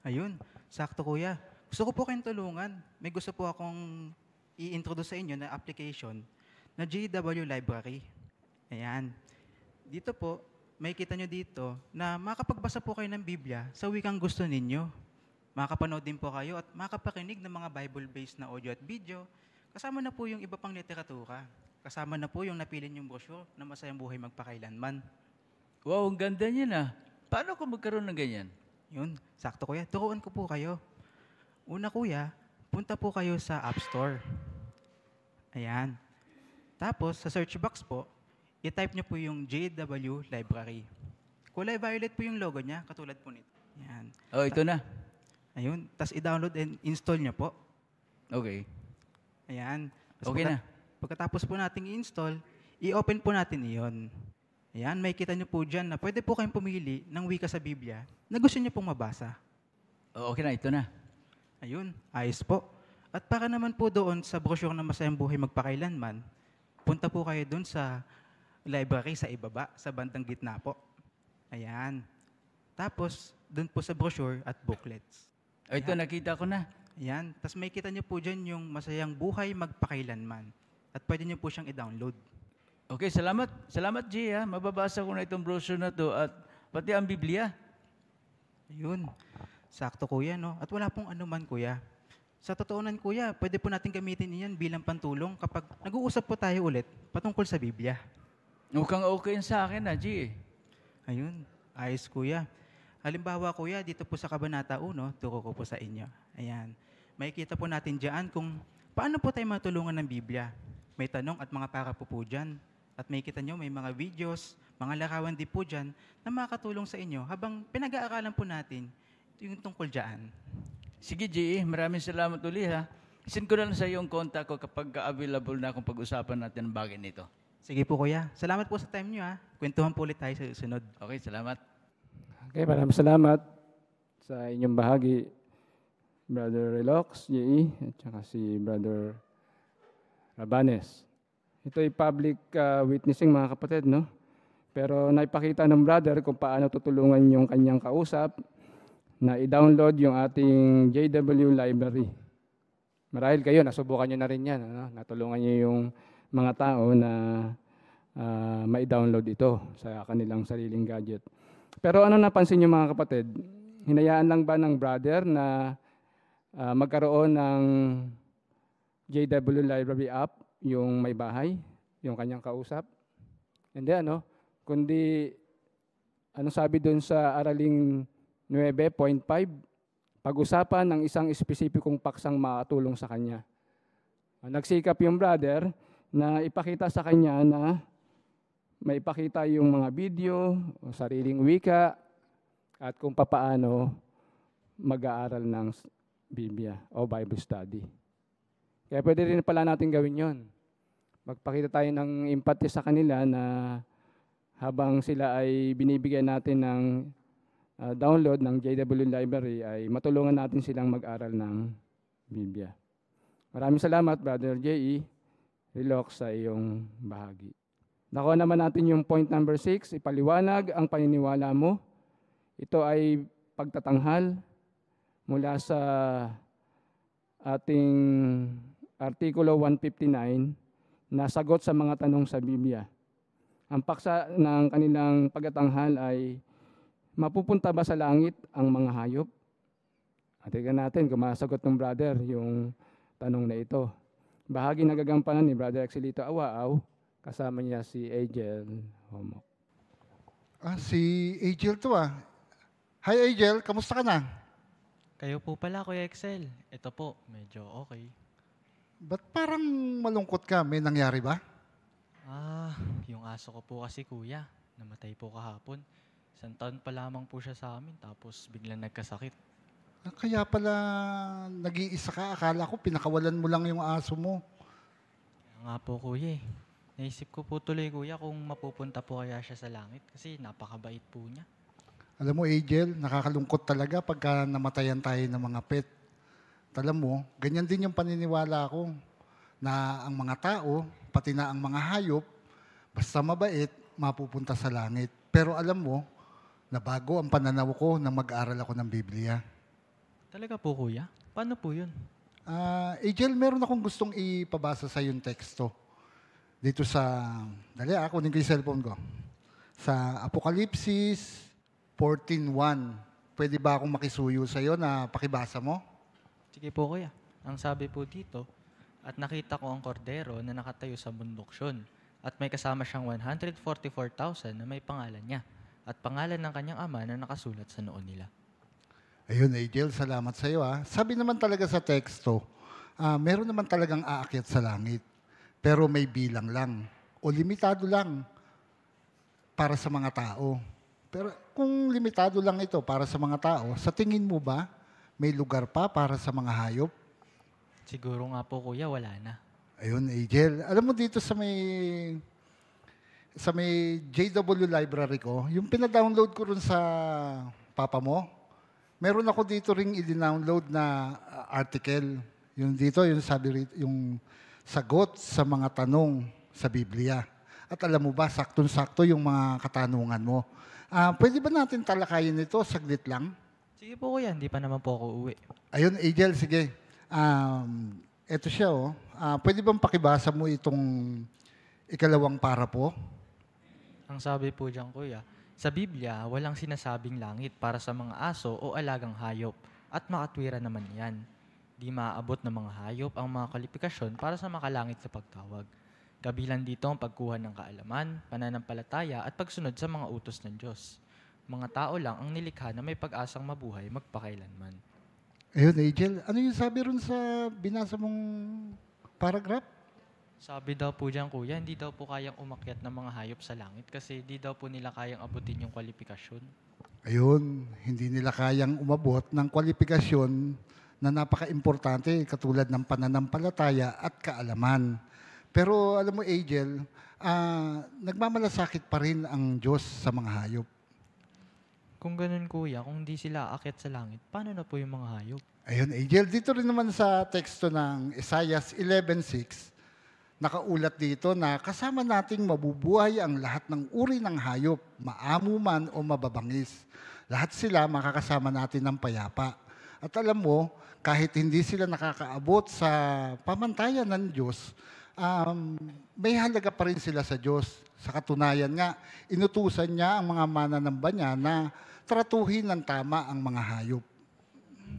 Ayun, sakto kuya. Gusto ko po kayong tulungan. May gusto po akong i-introduce sa inyo na application na JW Library. Ayan. Dito po, makikita nyo dito na makapagbasa po kayo ng Biblia sa wikang gusto ninyo. Makakapanood din po kayo at makapakinig ng mga Bible-based na audio at video. Kasama na po yung iba pang literatura. Kasama na po yung napili yung brochure na Masayang Buhay Magpakailanman. Wow, ang ganda niyan ah. Paano ko magkaroon ng ganyan? Yun, sakto kuya. Turuan ko po kayo. Una kuya, punta po kayo sa App Store. Ayan. Tapos, sa search box po, i-type nyo po yung JW Library. Kulay violet po yung logo niya, katulad po nito. Ayan. Oh, ito na. Ayun. Tapos i-download and install nyo po. Okay. Ayan. Tas Okay na. Pagkatapos po nating i-install, i-open po natin iyon. Ayan, may kita nyo po dyan na pwede po kayong pumili ng wika sa Biblia na gusto nyo pong mabasa. Oh, okay na, ito na. Ayun, ayos po. At para naman po doon sa brochure na Masayang Buhay Magpakailanman, punta po kayo doon sa library sa ibaba, sa bandang gitna po. Ayan. Tapos, doon po sa brochure at booklets. Ito, nakita ko na. Ayan. Tapos may kita nyo po dyan yung Masayang Buhay Magpakailanman. At pwede nyo po siyang i-download. Okay, salamat. Salamat, G. Ha? Mababasa ko na itong brochure na to at pati ang Biblia. Ayun. Sakto, kuya, no? At wala pong anuman, kuya. Sa totoonan, kuya, pwede po natin gamitin iyan bilang pantulong kapag nag-uusap po tayo ulit patungkol sa Biblia. Mukhang okay yan sa akin, G. Ayun. Ayos, kuya. Halimbawa, kuya, dito po sa Kabanata 1, turo ko po sa inyo. Ayan. Makikita po natin dyan kung paano po tayo matulungan ng Biblia. May tanong at mga para po dyan. At makikita nyo, may mga videos, mga larawan din po dyan na makakatulong sa inyo habang pinag-aaralan po natin yung tungkol dyan. Sige, G. Maraming salamat ulit, ha? Send ko na lang sa iyo yung contact ko kapag available na akong pag-usapan natin ang bagay nito. Sige po, kuya. Salamat po sa time nyo, ha? Kwentuhan po ulit tayo sa susunod. Okay, salamat. Okay, maraming salamat sa inyong bahagi, Brother Relox, J.E., at saka si Brother Rabanes. Ito ay public witnessing, mga kapatid, no? Pero naipakita ng brother kung paano tutulungan yung kanyang kausap na i-download yung ating JW Library. Marahil kayo, nasubukan nyo na rin yan. Ano? Natulungan nyo yung mga tao na ma-download ito sa kanilang sariling gadget. Pero ano napansin nyo, mga kapatid? Hinayaan lang ba ng brother na magkaroon ng JW Library app, yung may bahay, yung kanyang kausap? Hindi, ano? Kundi, ano sabi dun sa araling 9.5, pag-usapan ng isang espesipikong paksang makatulong sa kanya. Nagsikap yung brother na ipakita sa kanya na maipakita yung mga video, o sariling wika, at kung papaano mag-aaral ng Biblia o Bible study. Kaya pwede rin pala natin gawin yon. Magpakita tayo ng empathy sa kanila na habang sila ay binibigyan natin ng download ng JW Library, ay matulungan natin silang mag-aral ng Biblia. Maraming salamat, Brother J.E. Relox, sa iyong bahagi. Nakuha naman natin yung point number 6, ipaliwanag ang paniniwala mo. Ito ay pagtatanghal mula sa ating Artikulo 159 na sagot sa mga tanong sa Biblia. Ang paksa ng kanilang pagtatanghal ay, mapupunta ba sa langit ang mga hayop? At tingnan natin kung masagot ng brother yung tanong na ito. Bahagi na gagampanan ni Brother Excelito Awaaw, kasama niya si Angel Homok. Si Angel to ah. Hi Angel, kamusta ka na? Kayo po pala, Kuya Excel. Ito po, medyo okay. Ba't parang malungkot ka? May nangyari ba? Yung aso ko po kasi, Kuya, namatay po kahapon. 1 taon pa lamang po siya sa amin, tapos biglang nagkasakit. Kaya pala nag-iisa ka. Akala ko pinakawalan mo lang yung aso mo. Kaya nga po, Kuya. Naisip ko po tuloy, Kuya, kung mapupunta po kaya siya sa langit kasi napakabait po niya. Alam mo, Angel, nakakalungkot talaga pagka namatayan tayo ng mga pet. Alam mo, ganyan din yung paniniwala ko na ang mga tao, pati na ang mga hayop, basta mabait, mapupunta sa langit. Pero alam mo, nabago ang pananaw ko nang mag-aaral ako ng Biblia. Talaga po, Kuya? Paano po yun? Angel, meron akong gustong ipabasa sa yung teksto. Dito sa, dali kunin ko yung cellphone ko. Sa Apokalipsis 14:1. Pwede ba akong makisuyo sa iyo na pakibasa mo? Sige po kuya. Ang sabi po dito, at nakita ko ang kordero na nakatayo sa bunduksyon at may kasama siyang 144,000 na may pangalan niya at pangalan ng kanyang ama na nakasulat sa noo nila. Ayun, Angel, salamat sa iyo. Sabi naman talaga sa teksto, meron naman talagang aakyat sa langit, pero may bilang lang o limitado lang para sa mga tao. Pero kung limitado lang ito para sa mga tao, sa tingin mo ba may lugar pa para sa mga hayop? Siguro nga po kuya, wala na. Ayun, Angel. Alam mo dito sa may JW library ko, yung pina-download ko rin sa papa mo, meron ako dito ring i-download na article. Yung dito, yung sabi yung sagot sa mga tanong sa Biblia. At alam mo ba, saktong-sakto yung mga katanungan mo. Pwede ba natin talakayin ito saglit lang? Sige po kuya, hindi pa naman po ako uwi. Ayun, Angel, sige. Ito siya, pwede bang pakibasa mo itong ikalawang para po? Ang sabi po diyan kuya, sa Biblia, walang sinasabing langit para sa mga aso o alagang hayop at makatwira naman yan. Di maaabot ng mga hayop ang mga kwalifikasyon para sa makalangit sa pagtawag. Kabilang dito ang pagkuha ng kaalaman, pananampalataya at pagsunod sa mga utos ng Diyos. Mga tao lang ang nilikha na may pag-asang mabuhay magpakailanman. Ayun, Angel. Ano yung sabi ron sa binasa mong paragraph? Sabi daw po diyan kuya, hindi daw po kayang umakyat ng mga hayop sa langit kasi hindi daw po nila kayang abutin yung kwalifikasyon. Ayun, hindi nila kayang umabot ng kwalifikasyon na napaka-importante katulad ng pananampalataya at kaalaman. Pero alam mo, Angel, nagmamalasakit pa rin ang Diyos sa mga hayop. Kung ganun kuya, kung hindi sila aakyat sa langit, paano na po yung mga hayop? Ayun, Angel, dito rin naman sa teksto ng Isaiah 11:6, nakaulat dito na kasama nating mabubuhay ang lahat ng uri ng hayop, maamo man o mababangis. Lahat sila makakasama natin ng payapa. At alam mo, kahit hindi sila nakakaabot sa pamantayan ng Diyos, may halaga pa rin sila sa Diyos. Sa katunayan nga, inutusan niya ang mga mananamba niya na tratuhin ng tama ang mga hayop.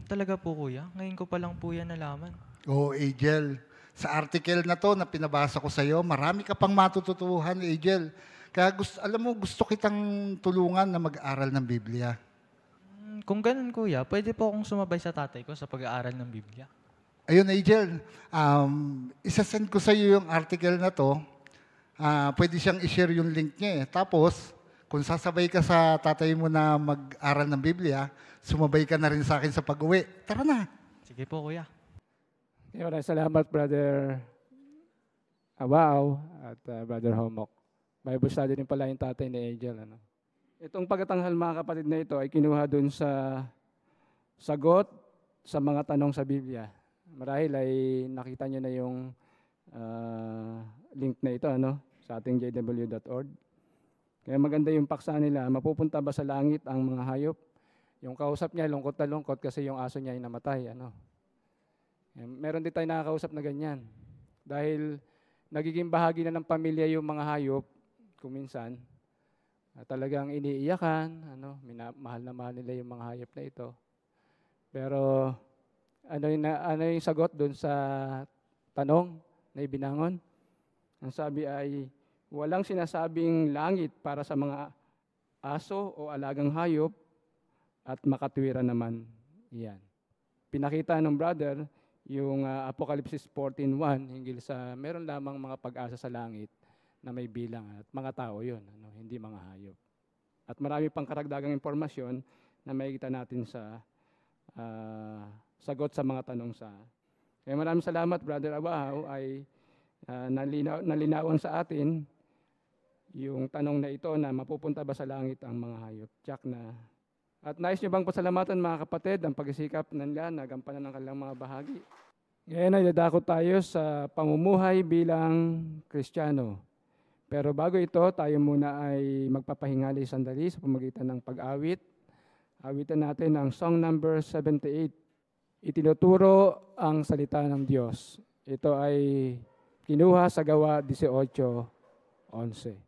Talaga po kuya? Ngayon ko pa lang po yan nalaman. Oo, Angel. Sa article na to na pinabasa ko sa iyo, marami ka pang matututuhan, Angel. Kaya alam mo, gusto kitang tulungan na mag-aral ng Biblia. Kung ganun kuya, pwede po akong sumabay sa tatay ko sa pag-aaral ng Biblia. Ayun, Angel. Isasend ko sa iyo yung article na to. Pwede siyang i-share yung link niya. Tapos, kung sasabay ka sa tatay mo na mag-aral ng Biblia, sumabay ka na rin sa akin sa pag-uwi. Tara na. Sige po, kuya. Maraming salamat, Brother Awao at Brother Homok. Bible study din pala yung tatay ni Angel. Itong pagkatanghal, mga kapatid, na ito ay kinuha dun sa sagot sa mga tanong sa Biblia. Marahil ay nakita nyo na yung link na ito sa ating jw.org. Kaya maganda yung paksa nila. Mapupunta ba sa langit ang mga hayop? Yung kausap niya, lungkot na lungkot kasi yung aso niya ay namatay. Meron din tayo nakakausap na ganyan. Dahil nagiging bahagi na ng pamilya yung mga hayop, kung minsan, talagang iniiyakan, mahal na mahal nila yung mga hayop na ito. Pero ano yung sagot doon sa tanong na ibinangon? Ang sabi ay, walang sinasabing langit para sa mga aso o alagang hayop at makatwira naman iyan. Pinakita ng brother yung Apokalipsis 14:1 hinggil sa meron lamang mga pag-asa sa langit na may bilang at mga tao yun, hindi mga hayop. At marami pang karagdagang impormasyon na makikita natin sa sagot sa mga tanong sa. Kaya maraming salamat, Brother Abahaw, ay nalinawan sa atin yung tanong na ito na mapupunta ba sa langit ang mga hayop. Tiyak na. At nais nyo bang pasalamatan, mga kapatid, ang pagsisikap nila na gampanan ng kanilang mga bahagi. Ngayon ay dadako tayo sa pamumuhay bilang Kristiyano. Pero bago ito, tayo muna ay magpapahingali sandali sa pamagitan ng pag-awit. Awitan natin ang song number 78. itinuturo ang salita ng Diyos. Ito ay kinuha sa Gawa 18:11.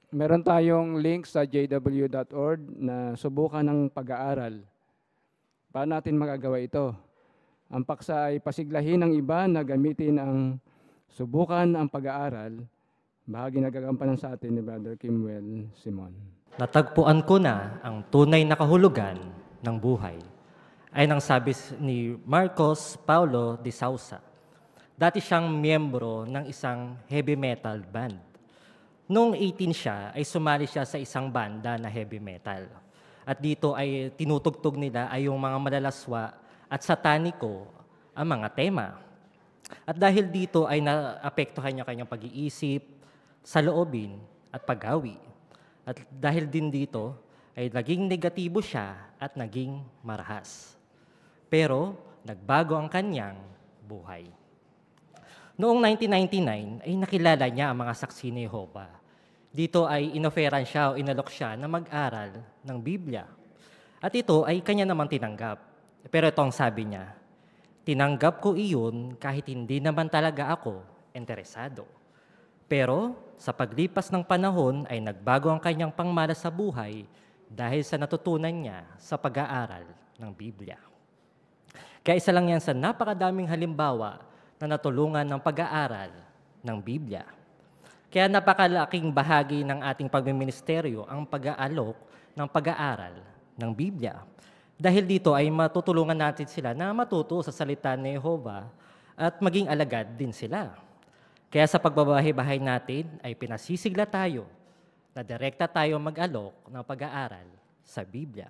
Meron tayong link sa jw.org na subukan ng pag-aaral. Paano natin magagawa ito? Ang paksa ay pasiglahin ng iba na gamitin ang subukan ang pag-aaral. Bahagi na gagampanan sa atin ni Brother Kimwell Simon. Natagpuan ko na ang tunay na kahulugan ng buhay. Ay nang sabi ni Marcos Paulo de Sousa. Dati siyang miyembro ng isang heavy metal band. Noong 18 siya, ay sumali siya sa isang banda na heavy metal. At dito ay tinutugtog nila ay yung mga malalaswa at sataniko ang mga tema. At dahil dito ay naapektuhan niya kanyang pag-iisip, saloobin at paggawi. At dahil din dito ay naging negatibo siya at naging marahas. Pero nagbago ang kanyang buhay. Noong 1999 ay nakilala niya ang mga saksi ni Jehovah. Dito ay inoferan siya o inalok siya na mag-aral ng Biblia. At ito ay kanya naman tinanggap. Pero ito ang sabi niya, tinanggap ko iyon kahit hindi naman talaga ako interesado. Pero sa paglipas ng panahon ay nagbago ang kanyang pangmalas sa buhay dahil sa natutunan niya sa pag-aaral ng Biblia. Kaya isa lang yan sa napakadaming halimbawa na natulungan ng pag-aaral ng Biblia. Kaya napakalaking bahagi ng ating pagmiministeryo ang pag-aalok ng pag-aaral ng Biblia. Dahil dito ay matutulungan natin sila na matuto sa salita ni Jehovah at maging alagad din sila. Kaya sa pagbabahay-bahay natin ay pinasisigla tayo na direkta tayo mag-alok ng pag-aaral sa Biblia.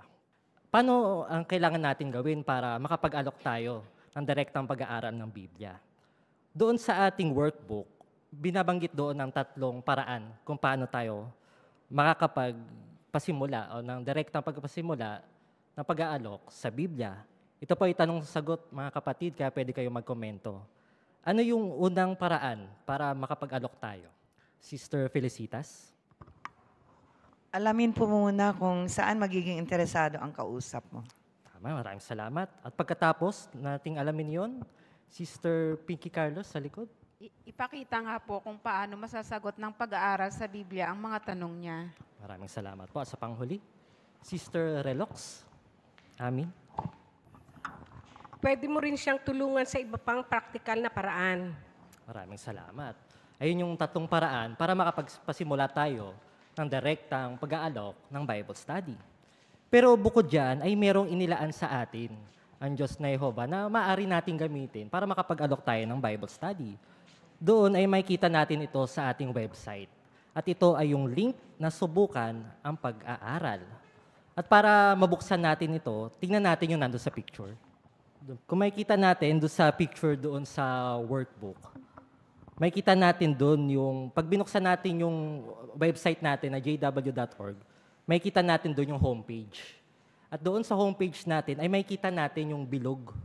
Paano ang kailangan natin gawin para makapag-alok tayo ng direktang pag-aaral ng Biblia? Doon sa ating workbook, binabanggit doon ng 3 paraan kung paano tayo makakapagpasimula o ng direktang pagpasimula ng pag-aalok sa Biblia. Ito po ay tanong-sagot, mga kapatid, kaya pwede kayo magkomento. Ano yung unang paraan para makapag-alok tayo? Sister Felicitas? Alamin po muna kung saan magiging interesado ang kausap mo. Tama, maraming salamat. At pagkatapos nating alamin yon, Sister Pinky Carlos sa likod. Ipakita nga po kung paano masasagot ng pag-aaral sa Biblia ang mga tanong niya. Maraming salamat po. At sa panghuli, Sister Relox. Amin. Pwede mo rin siyang tulungan sa iba pang practical na paraan. Maraming salamat. Ayun yung tatlong paraan para makapagpasimula tayo ng direktang pag-aalok ng Bible study. Pero bukod dyan ay merong inilaan sa atin ang Diyos na Jehovah na maaari nating gamitin para makapag-alok tayo ng Bible study. Doon ay makikita natin ito sa ating website. At ito ay yung link na subukan ang pag-aaral. At para mabuksan natin ito, tingnan natin yung nandun sa picture. Kung makikita natin doon sa picture doon sa workbook, makikita natin doon yung, pag binuksan natin yung website natin na jw.org, makikita natin doon yung homepage. At doon sa homepage natin ay makikita natin yung bilog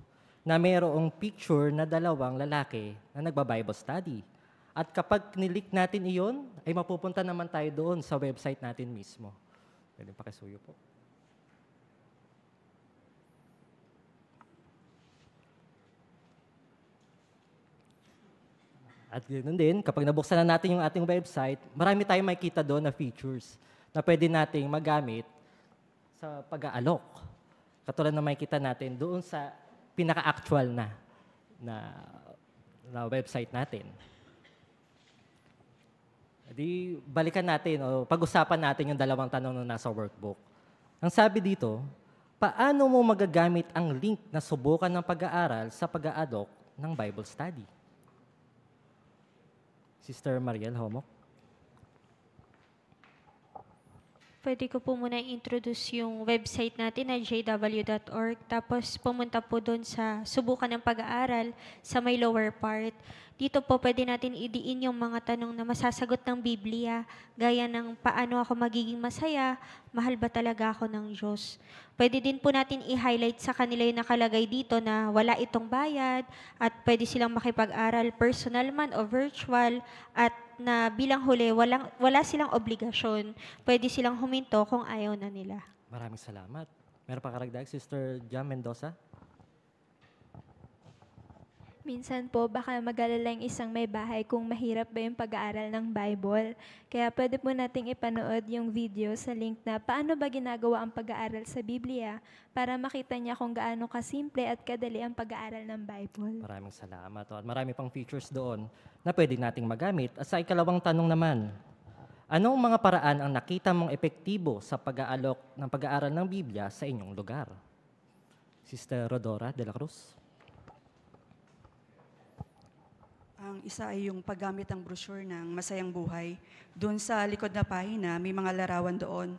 na mayroong picture na dalawang lalaki na nagba-Bible study. At kapag nilik natin iyon, ay mapupunta naman tayo doon sa website natin mismo. Pwede pakisuyo po. At ganoon din, kapag nabuksan na natin yung ating website, marami tayong makikita doon na features na pwede nating magamit sa pag-aalok. Katulad na makikita natin doon sa pinaka-actual na website natin. Di balikan natin o pag-usapan natin yung dalawang tanong na nasa workbook. Ang sabi dito, paano mo magagamit ang link na subukan ng pag-aaral sa pag-aalok ng Bible study? Sister Mariel Homok. Pwede ko po muna introduce yung website natin na jw.org. Tapos pumunta po doon sa subukan ng pag-aaral sa may lower part. Dito po pwede natin idiin yung mga tanong na masasagot ng Biblia, gaya ng paano ako magiging masaya, mahal ba talaga ako ng Diyos. Pwede din po natin i-highlight sa kanila yung nakalagay dito na wala itong bayad at pwede silang makipag-aral personal man o virtual at na bilang huli, wala silang obligasyon. Pwede silang huminto kung ayaw na nila. Maraming salamat. Meron pa karagdag, Sister Jam Mendoza? Minsan po, baka mag-alala yung isang may bahay kung mahirap ba yung pag-aaral ng Bible. Kaya pwede po nating ipanood yung video sa link na paano ba ginagawa ang pag-aaral sa Biblia para makita niya kung gaano kasimple at kadali ang pag-aaral ng Bible. Maraming salamat. At marami pang features doon na pwede nating magamit. At sa ikalawang tanong naman, anong mga paraan ang nakita mong epektibo sa pag-aalok ng pag-aaral ng Biblia sa inyong lugar? Sister Rodora de la Cruz. Ang isa ay yung paggamit ng brochure ng Masayang Buhay. Doon sa likod na pahina, may mga larawan doon.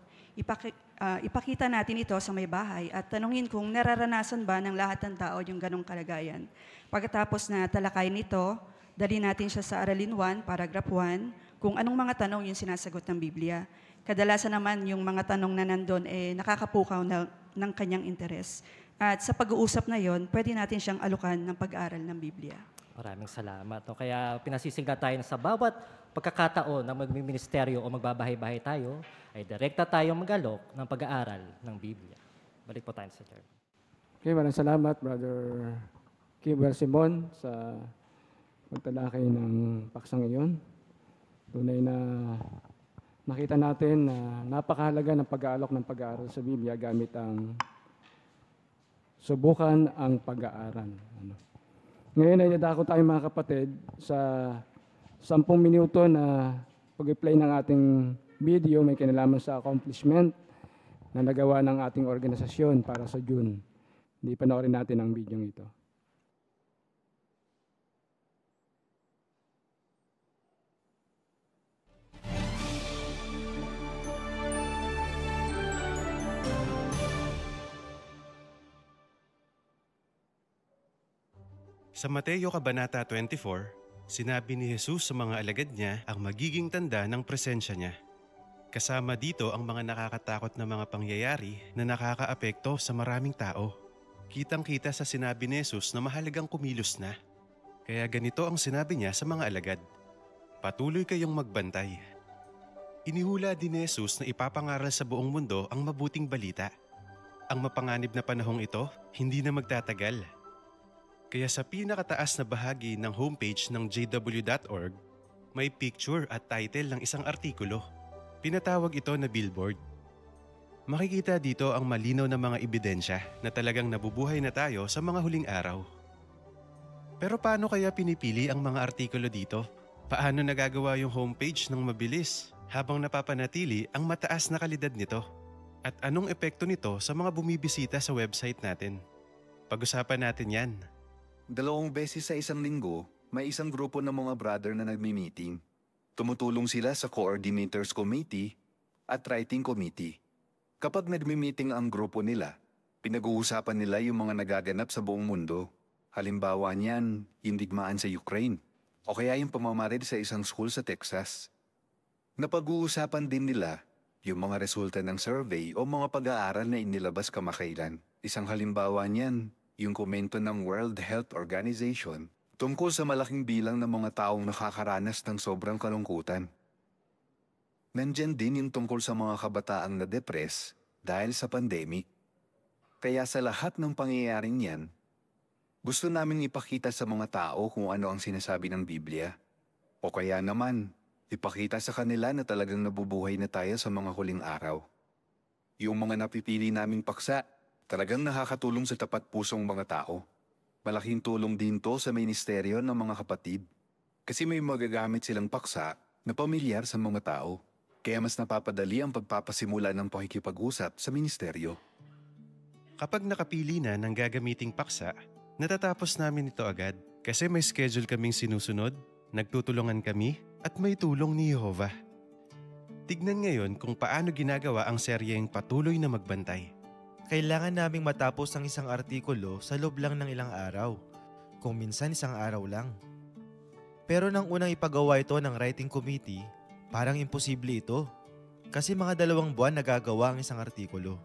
Ipakita natin ito sa may bahay at tanungin kung nararanasan ba ng lahat ng tao yung ganong kalagayan. Pagkatapos na talakayin ito, dali natin siya sa Aralin 1, paragraph 1, kung anong mga tanong yung sinasagot ng Biblia. Kadalasan naman yung mga tanong na nandun nakakapukaw ng kanyang interes. At sa pag-uusap na yon, pwede natin siyang alukan ng pag-aaral ng Biblia. Maraming salamat. No? Kaya pinasisigla tayo na sa bawat pagkakataon na magmiministeryo o magbabahay-bahay tayo, ay direkta tayo mag-alok ng pag-aaral ng Biblia. Balik po tayo sa chair. Okay, maraming salamat, Brother Kiber Simon, sa pagtalakay ng paksang iyon. Tunay na nakita natin na napakahalaga ng pag-aalok ng pag-aaral sa Biblia gamit ang subukan ang pag-aaral. Ngayon ay dadako tayo mga kapatid sa 10 minuto na pag-play ng ating video may kinalaman sa accomplishment na nagawa ng ating organisasyon para sa June. Hindi panoorin natin ang video ito. Sa Mateo Kabanata 24, sinabi ni Jesus sa mga alagad niya ang magiging tanda ng presensya niya. Kasama dito ang mga nakakatakot na mga pangyayari na nakakaapekto sa maraming tao. Kitang-kita sa sinabi ni Jesus na mahalagang kumilos na. Kaya ganito ang sinabi niya sa mga alagad, "Patuloy kayong magbantay." Inihula din ni Jesus na ipapangaral sa buong mundo ang mabuting balita. Ang mapanganib na panahong ito, hindi na magtatagal. Kaya sa pinakataas na bahagi ng homepage ng jw.org, may picture at title ng isang artikulo. Pinatawag ito na billboard. Makikita dito ang malinaw na mga ebidensya na talagang nabubuhay na tayo sa mga huling araw. Pero paano kaya pinipili ang mga artikulo dito? Paano nagagawa yung homepage ng mabilis habang napapanatili ang mataas na kalidad nito? At anong epekto nito sa mga bumibisita sa website natin? Pag-usapan natin yan. 2 beses sa isang linggo, may isang grupo ng mga brother na nagmi-meeting. Tumutulong sila sa Coordinators Committee at Writing Committee. Kapag nagmi-meeting ang grupo nila, pinag-uusapan nila yung mga nagaganap sa buong mundo. Halimbawa niyan, yung digmaan sa Ukraine, o kaya yung pamamaril sa isang school sa Texas. Napag-uusapan din nila yung mga resulta ng survey o mga pag-aaral na inilabas kamakailan. Isang halimbawa niyan, yung komento ng World Health Organization tungkol sa malaking bilang ng mga taong nakakaranas ng sobrang kalungkutan. Nandyan din yung tungkol sa mga kabataang na-depress dahil sa pandemic. Kaya sa lahat ng pangyayaring yan, gusto namin ipakita sa mga tao kung ano ang sinasabi ng Biblia. O kaya naman, ipakita sa kanila na talagang nabubuhay na tayo sa mga huling araw. Yung mga napipili naming paksa, talagang nakakatulong sa tapat pusong mga tao. Malaking tulong din to sa ministeryo ng mga kapatid. Kasi may magagamit silang paksa na pamilyar sa mga tao. Kaya mas napapadali ang pagpapasimula ng pakikipag-usap sa ministeryo. Kapag nakapili na ng gagamiting paksa, natatapos namin ito agad kasi may schedule kaming sinusunod, nagtutulungan kami at may tulong ni Jehovah. Tignan ngayon kung paano ginagawa ang seryeng Patuloy na Magbantay. Kailangan naming matapos ang isang artikulo sa loob lang ng ilang araw, kung minsan isang araw lang. Pero nang unang ipagawa ito ng writing committee, parang imposible ito kasi mga 2 buwan nagagawa ang isang artikulo.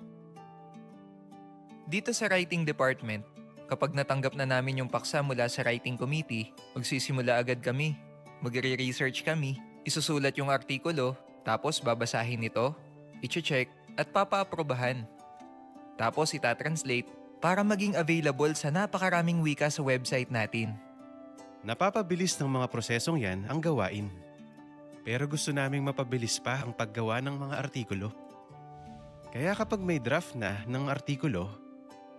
Dito sa writing department, kapag natanggap na namin yung paksa mula sa writing committee, magsisimula agad kami. Magre-research kami, isusulat yung artikulo, tapos babasahin ito, i-check at papa-aprobahan. Tapos itatranslate para maging available sa napakaraming wika sa website natin. Napapabilis ng mga prosesong yan ang gawain. Pero gusto naming mapabilis pa ang paggawa ng mga artikulo. Kaya kapag may draft na ng artikulo,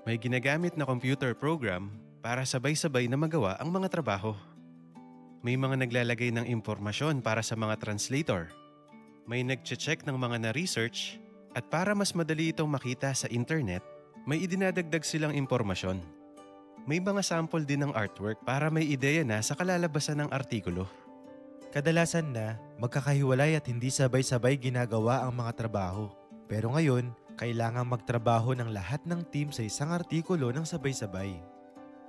may ginagamit na computer program para sabay-sabay na magawa ang mga trabaho. May mga naglalagay ng impormasyon para sa mga translator. May nagche-check ng mga na-research at para mas madali itong makita sa internet, may idinadagdag silang impormasyon. May mga sample din ng artwork para may ideya na sa kalalabasan ng artikulo. Kadalasan na, magkakahiwalay at hindi sabay-sabay ginagawa ang mga trabaho. Pero ngayon, kailangang magtrabaho ng lahat ng team sa isang artikulo ng sabay-sabay.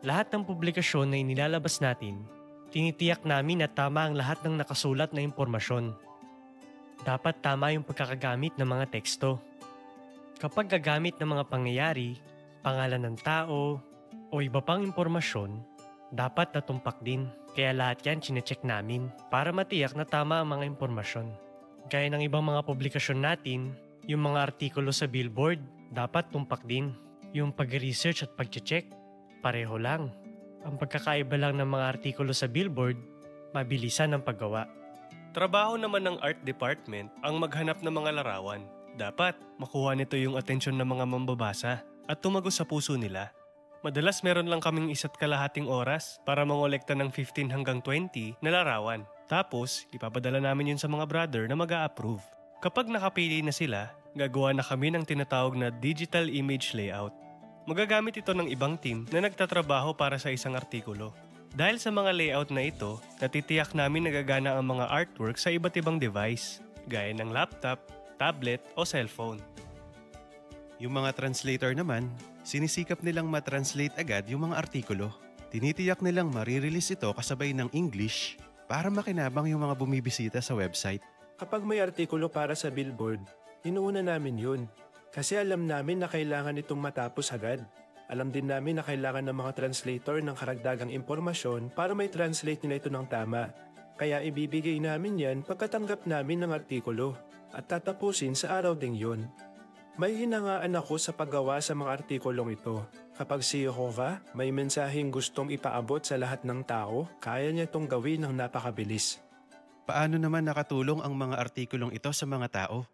Lahat ng publikasyon na inilalabas natin, tinitiyak namin na tama ang lahat ng nakasulat na impormasyon. Dapat tama yung pagkakagamit ng mga teksto. Kapag gagamit ng mga pangyayari, pangalan ng tao, o iba pang impormasyon, dapat natumpak din. Kaya lahat yan chinecheck namin para matiyak na tama ang mga impormasyon. Gaya ng ibang mga publikasyon natin, yung mga artikulo sa billboard, dapat tumpak din. Yung pag-research at pag-check, pareho lang. Ang pagkakaiba lang ng mga artikulo sa billboard, mabilisan ang paggawa. Trabaho naman ng art department ang maghanap ng mga larawan. Dapat makuha nito yung atensyon ng mga mambabasa at tumagos sa puso nila. Madalas meron lang kaming 1.5 oras para mangolekta ng 15 hanggang 20 na larawan. Tapos, ipapadala namin yun sa mga brother na mag-a-approve. Kapag nakapili na sila, gagawa na kami ng tinatawag na digital image layout. Magagamit ito ng ibang team na nagtatrabaho para sa isang artikulo. Dahil sa mga layout na ito, natitiyak namin nagagana ang mga artwork sa iba't ibang device, gaya ng laptop, tablet o cellphone. Yung mga translator naman, sinisikap nilang matranslate agad yung mga artikulo. Tinitiyak nilang marirelease ito kasabay ng English para makinabang yung mga bumibisita sa website. Kapag may artikulo para sa billboard, inuuna namin yun. Kasi alam namin na kailangan itong matapos agad. Alam din namin na kailangan ng mga translator ng karagdagang impormasyon para may translate nila ito ng tama. Kaya ibibigay namin yan pagkatanggap namin ng artikulo at tatapusin sa araw ding yun. May hinangaan ako sa paggawa sa mga artikulong ito. Kapag si Jehovah may mensaheng gustong ipaabot sa lahat ng tao, kaya niya itong gawin ng napakabilis. Paano naman nakatulong ang mga artikulong ito sa mga tao?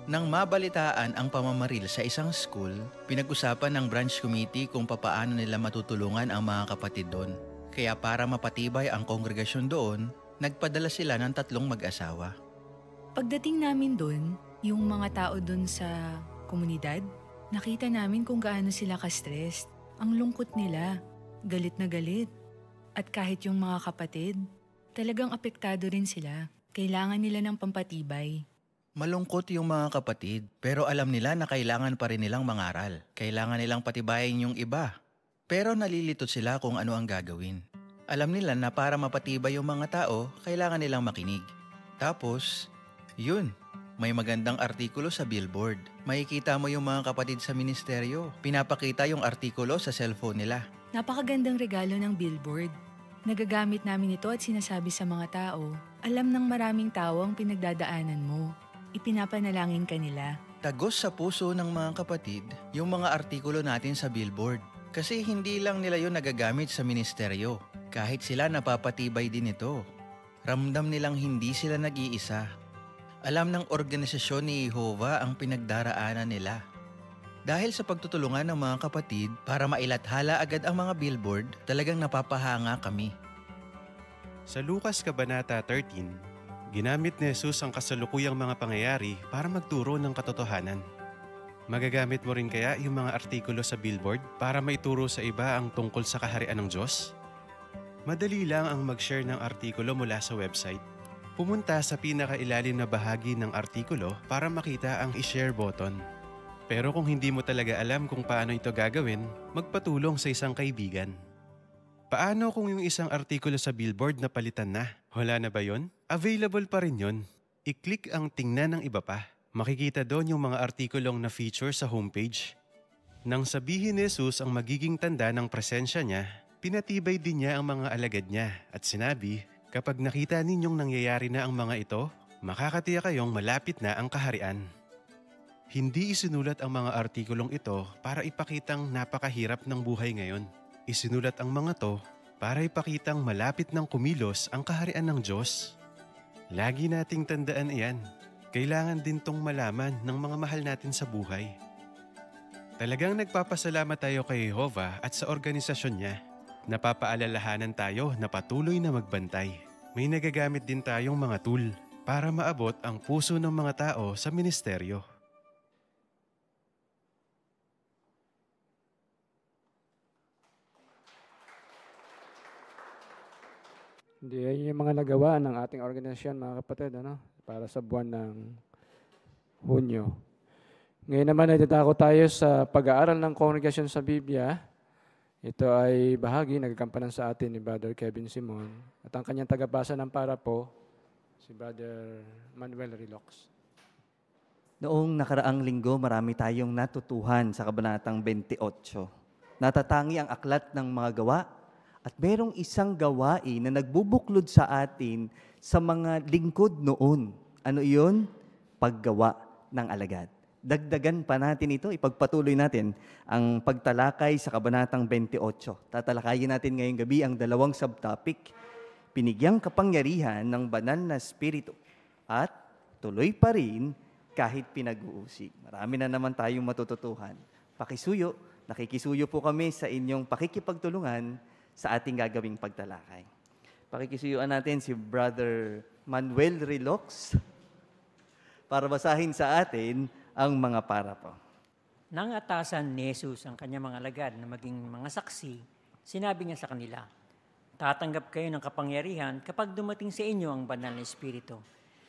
Nang mabalitaan ang pamamaril sa isang school, pinag-usapan ng branch committee kung papaano nila matutulungan ang mga kapatid doon. Kaya para mapatibay ang kongregasyon doon, nagpadala sila ng 3 mag-asawa. Pagdating namin doon, yung mga tao doon sa komunidad, nakita namin kung gaano sila ka-stressed. Ang lungkot nila, galit na galit. At kahit yung mga kapatid, talagang apektado rin sila. Kailangan nila ng pampatibay. Malungkot yung mga kapatid, pero alam nila na kailangan pa rin nilang mangaral. Kailangan nilang patibayin yung iba. Pero nalilito sila kung ano ang gagawin. Alam nila na para mapatibay yung mga tao, kailangan nilang makinig. Tapos, yun, may magandang artikulo sa billboard. Makikita mo yung mga kapatid sa ministeryo. Pinapakita yung artikulo sa cellphone nila. Napakagandang regalo ng billboard. Nagagamit namin ito at sinasabi sa mga tao, alam ng maraming tao ang pinagdadaanan mo. Ipinapanalangin ka nila. Tagos sa puso ng mga kapatid yung mga artikulo natin sa billboard. Kasi hindi lang nila yun nagagamit sa ministeryo. Kahit sila napapatibay din ito. Ramdam nilang hindi sila nag-iisa. Alam ng organisasyon ni Jehovah ang pinagdaraanan nila. Dahil sa pagtutulungan ng mga kapatid para mailathala agad ang mga billboard, talagang napapahanga kami. Sa Lucas Kabanata 13, ginamit ni Jesus ang kasalukuyang mga pangyayari para magturo ng katotohanan. Magagamit mo rin kaya yung mga artikulo sa billboard para maituro sa iba ang tungkol sa kaharian ng Diyos? Madali lang ang mag-share ng artikulo mula sa website. Pumunta sa pinakailalim na bahagi ng artikulo para makita ang i-share button. Pero kung hindi mo talaga alam kung paano ito gagawin, magpatulong sa isang kaibigan. Paano kung yung isang artikulo sa billboard na palitan na? Wala na ba yun? Available pa rin yun. I-click ang tingnan ng iba pa. Makikita doon yung mga artikulong na feature sa homepage. Nang sabihin ni Jesus ang magiging tanda ng presensya niya, pinatibay din niya ang mga alagad niya at sinabi, kapag nakita ninyong nangyayari na ang mga ito, makakatiyak kayong malapit na ang kaharian. Hindi isinulat ang mga artikulong ito para ipakitang napakahirap ng buhay ngayon. Isinulat ang mga to para ipakitang malapit ng kumilos ang kaharian ng Diyos. Lagi nating tandaan iyan. Kailangan din tong malaman ng mga mahal natin sa buhay. Talagang nagpapasalamat tayo kay Jehovah at sa organisasyon niya. Napapaalalahanan tayo na patuloy na magbantay. May nagagamit din tayong mga tool para maabot ang puso ng mga tao sa ministeryo. Hindi, yan yung mga nagawa ng ating organisasyon, mga kapatid, para sa buwan ng Hunyo. Ngayon naman ay tatako tayo sa pag-aaral ng kongregasyon sa Biblia. Ito ay bahagi, nagkakampanan sa atin ni Brother Kevin Simon. At ang kanyang tagabasa ng para po, si Brother Manuel Rilox. Noong nakaraang linggo, marami tayong natutuhan sa Kabanatang 28. Natatangi ang aklat ng mga gawa at merong isang gawain na nagbubuklod sa atin sa mga lingkod noon. Ano iyon? Paggawa ng alagad. Dagdagan pa natin ito, ipagpatuloy natin ang pagtalakay sa Kabanatang 28. Tatalakayin natin ngayong gabi ang 2 subtopic, Pinigyang kapangyarihan ng banal na Espiritu at tuloy pa rin kahit pinag-uusig. Marami na naman tayong matututuhan. Pakisuyo, nakikisuyo po kami sa inyong pakikipagtulungan sa ating gagawing pagtalakay. Pakikisuyuan natin si Brother Manuel Rilox para basahin sa atin ang mga para po. Nang atasan ni Jesus ang kanyang mga alagad na maging mga saksi, sinabi niya sa kanila, Tatanggap kayo ng kapangyarihan kapag dumating sa inyo ang banal na Espiritu,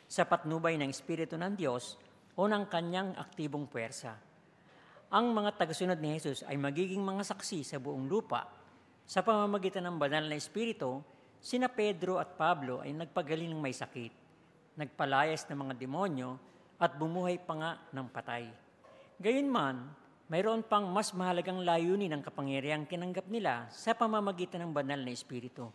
sa patnubay ng Espiritu ng Diyos o ng kanyang aktibong puwersa. Ang mga tagasunod ni Jesus ay magiging mga saksi sa buong lupa. Sa pamamagitan ng banal na Espiritu, sina Pedro at Pablo ay nagpagaling ng may sakit, nagpalayas ng mga demonyo at bumuhay pa nga ng patay. Gayunman, mayroon pang mas mahalagang layunin ng kapangyarihang tinanggap nila sa pamamagitan ng banal na Espiritu.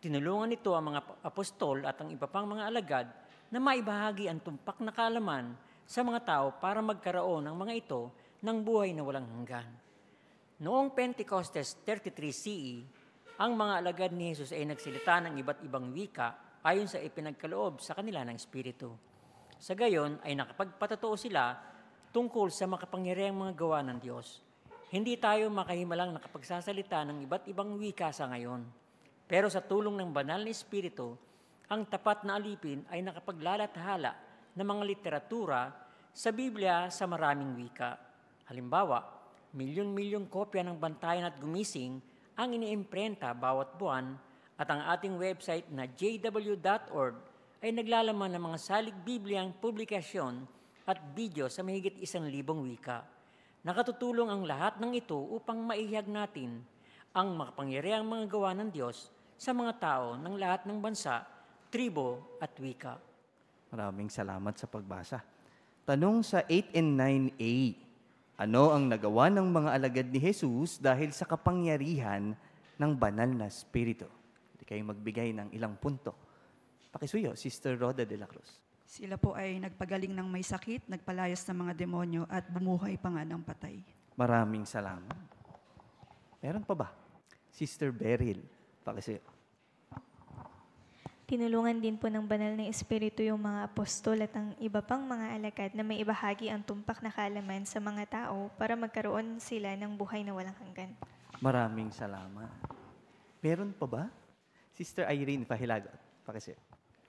Tinulungan nito ang mga apostol at ang iba pang mga alagad na maibahagi ang tumpak na kaalaman sa mga tao para magkaroon ng mga ito ng buhay na walang hanggan. Noong Pentecostes 33 CE, ang mga alagad ni Jesus ay nagsilita ng iba't ibang wika ayon sa ipinagkaloob sa kanila ng Espiritu. Sa gayon ay nakapagpatotoo sila tungkol sa makapangyarihang mga gawa ng Diyos. Hindi tayo makahimalang nakapagsasalita ng iba't ibang wika sa ngayon. Pero sa tulong ng banal na Espiritu, ang tapat na alipin ay nakapaglalathala ng mga literatura sa Biblia sa maraming wika. Halimbawa, milyon-milyong kopya ng Bantayan at Gumising ang iniimprenta bawat buwan at ang ating website na jw.org ay naglalaman ng mga salig Bibliang publikasyon at video sa mahigit 1,000 wika. Nakatutulong ang lahat ng ito upang maihayag natin ang makapangyarihang mga gawa ng Diyos sa mga tao ng lahat ng bansa, tribo at wika. Maraming salamat sa pagbasa. Tanong sa 8 and 9a, ano ang nagawa ng mga alagad ni Jesus dahil sa kapangyarihan ng banal na Espiritu? Hindi kayo magbigay ng ilang punto. Pakisuyo, Sister Roda de la Cruz. Sila po ay nagpagaling ng may sakit, nagpalayas ng mga demonyo at bumuhay pa nga ng patay. Maraming salamat. Meron pa ba? Sister Beryl, pakisuyo. Tinulungan din po ng banal na Espiritu yung mga apostol at ang iba pang mga alagad na may ibahagi ang tumpak na kaalaman sa mga tao para magkaroon sila ng buhay na walang hanggan. Maraming salamat. Meron pa ba? Sister Irene Pahilagot, pakisuyo.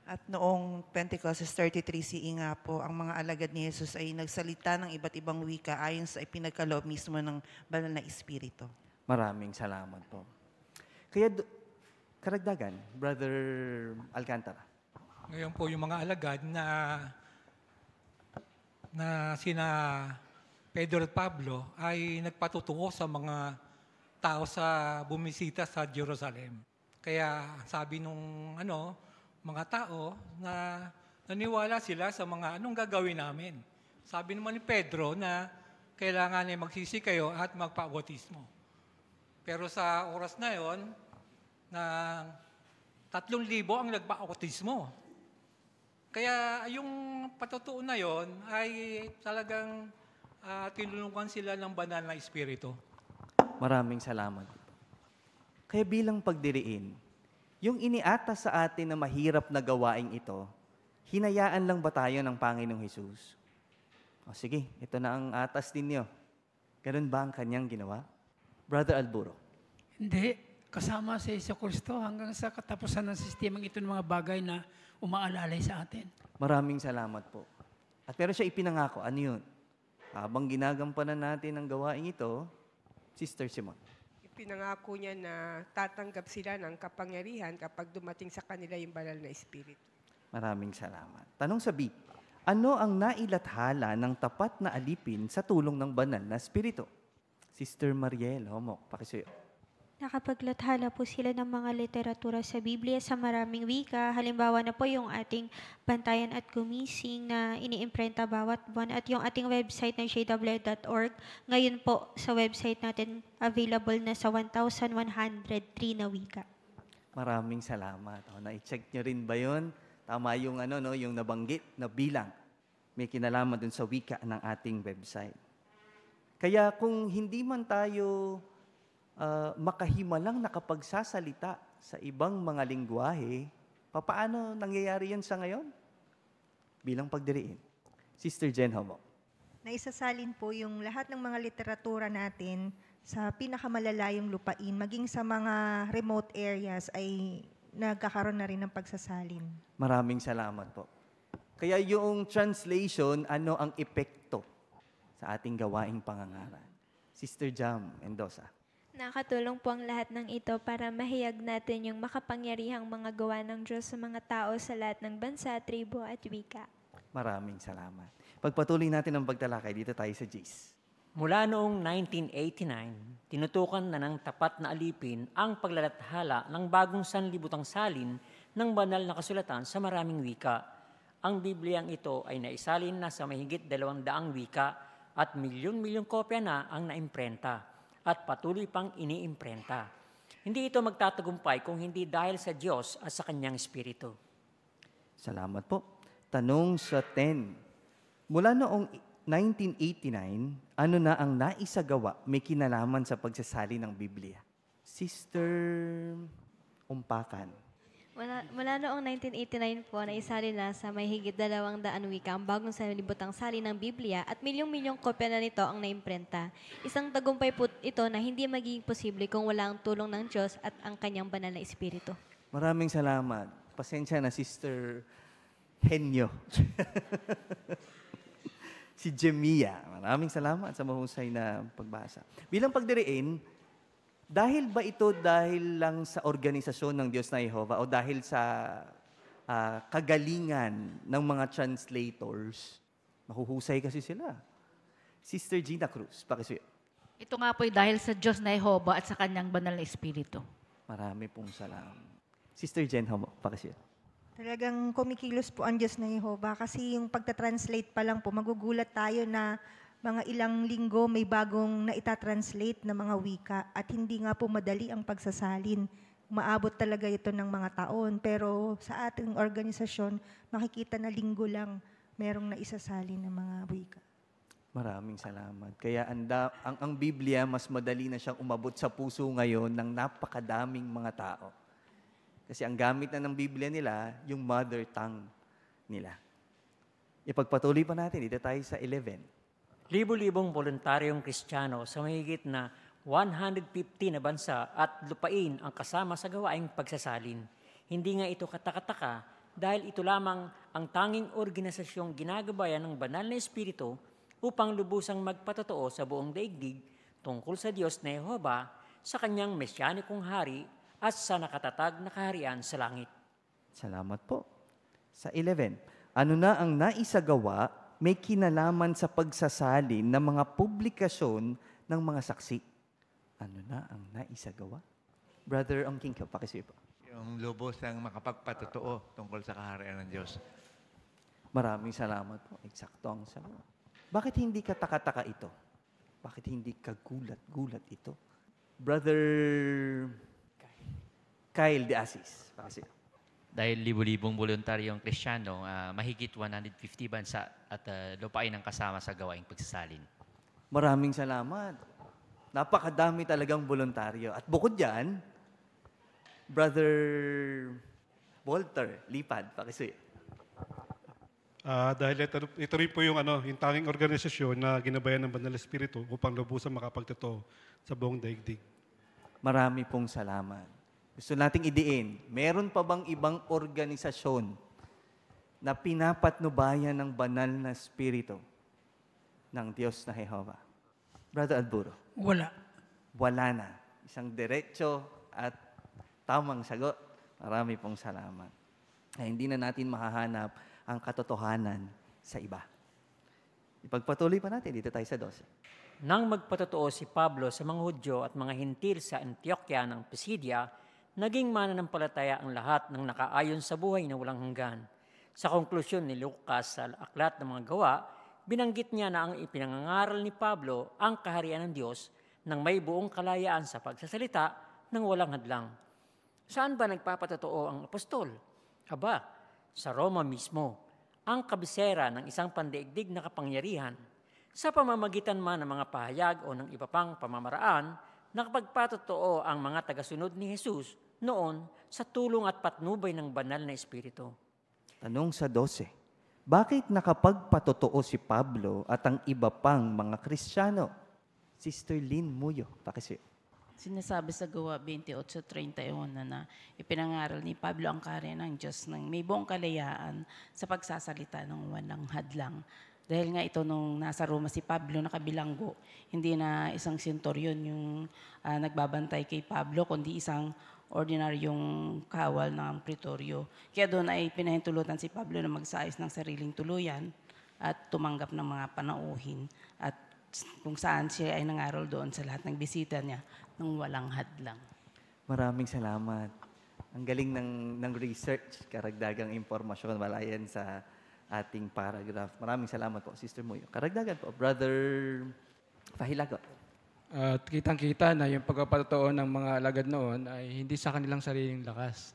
At noong Pentecostes 33 CE nga po, ang mga alagad ni Jesus ay nagsalita ng iba't ibang wika ayon sa ipinagkaloob mismo ng banal na Espiritu. Maraming salamat po. Kaya karagdagan, Brother Alcantara. Ngayon po yung mga alagad na sina Pedro at Pablo ay nagpatutungo sa mga tao sa bumisita sa Jerusalem. Kaya sabi nung mga tao na naniwala sila sa mga anong gagawin namin. Sabi naman ni Pedro na kailangan ay magsisi kayo at magpa-bautismo. Pero sa oras na yon, na 3,000 ang nagpa-bautismo. Kaya yung patutuon na yon ay talagang tinulungan sila ng banal na Espiritu. Maraming salamat. Kaya bilang pagdiriin, yung iniatas sa atin na mahirap na gawaing ito, hinayaan lang ba tayo ng Panginoong Hesus? O sige, ito na ang atas ninyo. Ganun ba ang kanyang ginawa? Brother Alburo. Hindi. Kasama sa Jesucristo hanggang sa katapusan ng sistemang ito ng mga bagay na umaalalay sa atin. Maraming salamat po. At pero siya ipinangako, ano yun? Habang ginagampanan natin ang gawaing ito, Sister Simon. Pinangako niya na tatanggap sila ng kapangyarihan kapag dumating sa kanila yung banal na Espiritu. Maraming salamat. Tanong sa B, ano ang nailathala ng tapat na alipin sa tulong ng banal na Espiritu? Sister Mariel Homok, pakisuyo. Nakapaglathala po sila ng mga literatura sa Biblia sa maraming wika. Halimbawa na po yung ating Bantayan at Gumising na iniimprenta bawat buwan at yung ating website na jw.org. Ngayon po sa website natin available na sa 1,103 na wika. Maraming salamat. Na-check nyo rin ba yun? Tama yung, yung nabanggit na bilang. May kinalaman dun sa wika ng ating website. Kaya kung hindi man tayo makahimalang nakapagsasalita sa ibang mga lingwahe, paano nangyayari yan sa ngayon? Bilang pagdiriin. Sister Jen Homo. Naisasalin po yung lahat ng mga literatura natin sa pinakamalalayong lupain, maging sa mga remote areas ay nagkakaroon na rin ng pagsasalin. Maraming salamat po. Kaya yung translation, ano ang epekto sa ating gawaing pangangaral? Sister Jam Mendoza. Nakatulong po ang lahat ng ito para mahiyag natin yung makapangyarihang mga gawa ng Diyos sa mga tao sa lahat ng bansa, tribo at wika. Maraming salamat. Pagpatuloy natin ang pagtalakay, dito tayo sa Jace. Mula noong 1989, tinutukan na ng tapat na alipin ang paglalathala ng bagong sanlibutang salin ng banal na kasulatan sa maraming wika. Ang Bibliang ito ay naisalin na sa mahigit 200 wika at milyon-milyong kopya na ang naimprenta at patuloy pang iniimprenta. Hindi ito magtatagumpay kung hindi dahil sa Diyos at sa Kanyang Espiritu. Salamat po. Tanong sa 10. Mula noong 1989, ano na ang naisagawa may kinalaman sa pagsasalin ng Biblia? Sister Umpakan. Mula noong 1989 po, naisali na sa may higit 200 wika ang bagong sanlibutang salin ng Biblia at milyong-milyong kopya na nito ang naimprenta. Isang tagumpay po ito na hindi magiging posible kung wala ang tulong ng Diyos at ang Kanyang banal na Espiritu. Maraming salamat. Pasensya na, Sister Henyo. Si Jemia. Maraming salamat sa mahusay na pagbasa. Bilang pagdiriin, dahil ba ito dahil lang sa organisasyon ng Diyos na Jehovah o dahil sa kagalingan ng mga translators? Mahuhusay kasi sila. Sister Gina Cruz, pakisuyo. Ito nga po dahil sa Diyos na Jehovah at sa Kanyang banal na Espiritu. Marami pong salamat. Sister Jen Homo, pakisuyo. Talagang kumikilos po ang Diyos na Jehovah kasi yung pagta-translate pa lang po, magugulat tayo na mga ilang linggo may bagong naita-translate na mga wika at hindi nga po madali ang pagsasalin. Maabot talaga ito ng mga taon. Pero sa ating organisasyon, makikita na linggo lang merong naisasalin ng mga wika. Maraming salamat. Kaya ang Biblia, mas madali na siyang umabot sa puso ngayon ng napakadaming mga tao. Kasi ang gamit na ng Biblia nila, yung mother tongue nila. Ipagpatuloy pa natin, dito tayo sa 11. Libo-libong voluntaryong Kristiyano sa mahigit na 150 na bansa at lupain ang kasama sa gawaing pagsasalin. Hindi nga ito katakataka dahil ito lamang ang tanging organisasyong ginagabayan ng banal na Espiritu upang lubusang magpatotoo sa buong daigdig tungkol sa Diyos na Jehovah, sa Kanyang mesyanikong hari at sa nakatatag na kaharian sa langit. Salamat po. Sa 11, ano na ang naisagawa may kinalaman sa pagsasalin ng mga publikasyon ng mga saksi? Ano na ang naisagawa? Brother Angkingko, pakisuyo po. Yung lubos ng makapagpatotoo tungkol sa kaharian ng Diyos. Maraming salamat po. Eksakto ang sagot. Bakit hindi kataka-taka ito? Bakit hindi kagulat-gulat ito? Brother Kyle de Asis, pakisuyo. Dahil libo-libong voluntaryong Kristiyano, mahigit 150 bansa at lupain ang kasama sa gawaing pagsasalin. Maraming salamat. Napakadami talagang voluntaryo. At bukod dyan, Brother Walter Lipad, pakisuyo. Dahil ito rin po yung tanging organisasyon na ginabayan ng Banal na Espiritu upang lubusan makapagtotoo sa buong daigdig. Marami pong salamat. Gusto nating idiin, meron pa bang ibang organisasyon na pinapatnubayan ng banal na Espiritu ng Diyos na Jehovah? Brother Alburo. Wala. Wala na. Isang diretso at tamang sagot. Marami pong salamat. Hindi na natin mahahanap ang katotohanan sa iba. Ipagpatuloy pa natin. Dito tayo sa 12. Nang magpatotoo si Pablo sa mga Hudyo at mga Hintil sa Antioquia ng Pisidia, naging mananampalataya ang lahat ng nakaayon sa buhay na walang hanggan. Sa konklusyon ni Lucas sa Aklat ng mga Gawa, binanggit niya na ang ipinangangaral ni Pablo ang kaharian ng Diyos nang may buong kalayaan sa pagsasalita ng walang hadlang. Saan ba nagpapatotoo ang apostol? Aba, sa Roma mismo, ang kabisera ng isang pandaigdig na kapangyarihan. Sa pamamagitan man ng mga pahayag o ng iba pang pamamaraan, nakapagpatotoo ang mga tagasunod ni Jesus noon sa tulong at patnubay ng banal na Espiritu. Tanong sa 12. Bakit nakapagpatotoo si Pablo at ang iba pang mga Kristiyano? Sister Lynn Muyo, pakisuyo. Sinasabi sa Gawa 28:31 na ipinangaral ni Pablo ang kaharian ng Diyos ng may buong kalayaan sa pagsasalita ng walang hadlang. Dahil nga ito nung nasa Roma si Pablo nakabilanggo, hindi na isang senturyon yung nagbabantay kay Pablo, kundi isang ordinaryong kawal ng pretoryo. Kaya doon ay pinahintulutan si Pablo na magsayos ng sariling tuluyan at tumanggap ng mga panauhin. At kung saan siya ay nangaral doon sa lahat ng bisita niya nang walang hadlang. Maraming salamat. Ang galing ng research, karagdagang impormasyon, wala yan sa ating paragraph. Maraming salamat po, Sister Muyo. Karagdagan po, Brother Fahilagot. At kitang-kita na yung pagpapatotoo ng mga alagad noon ay hindi sa kanilang sariling lakas,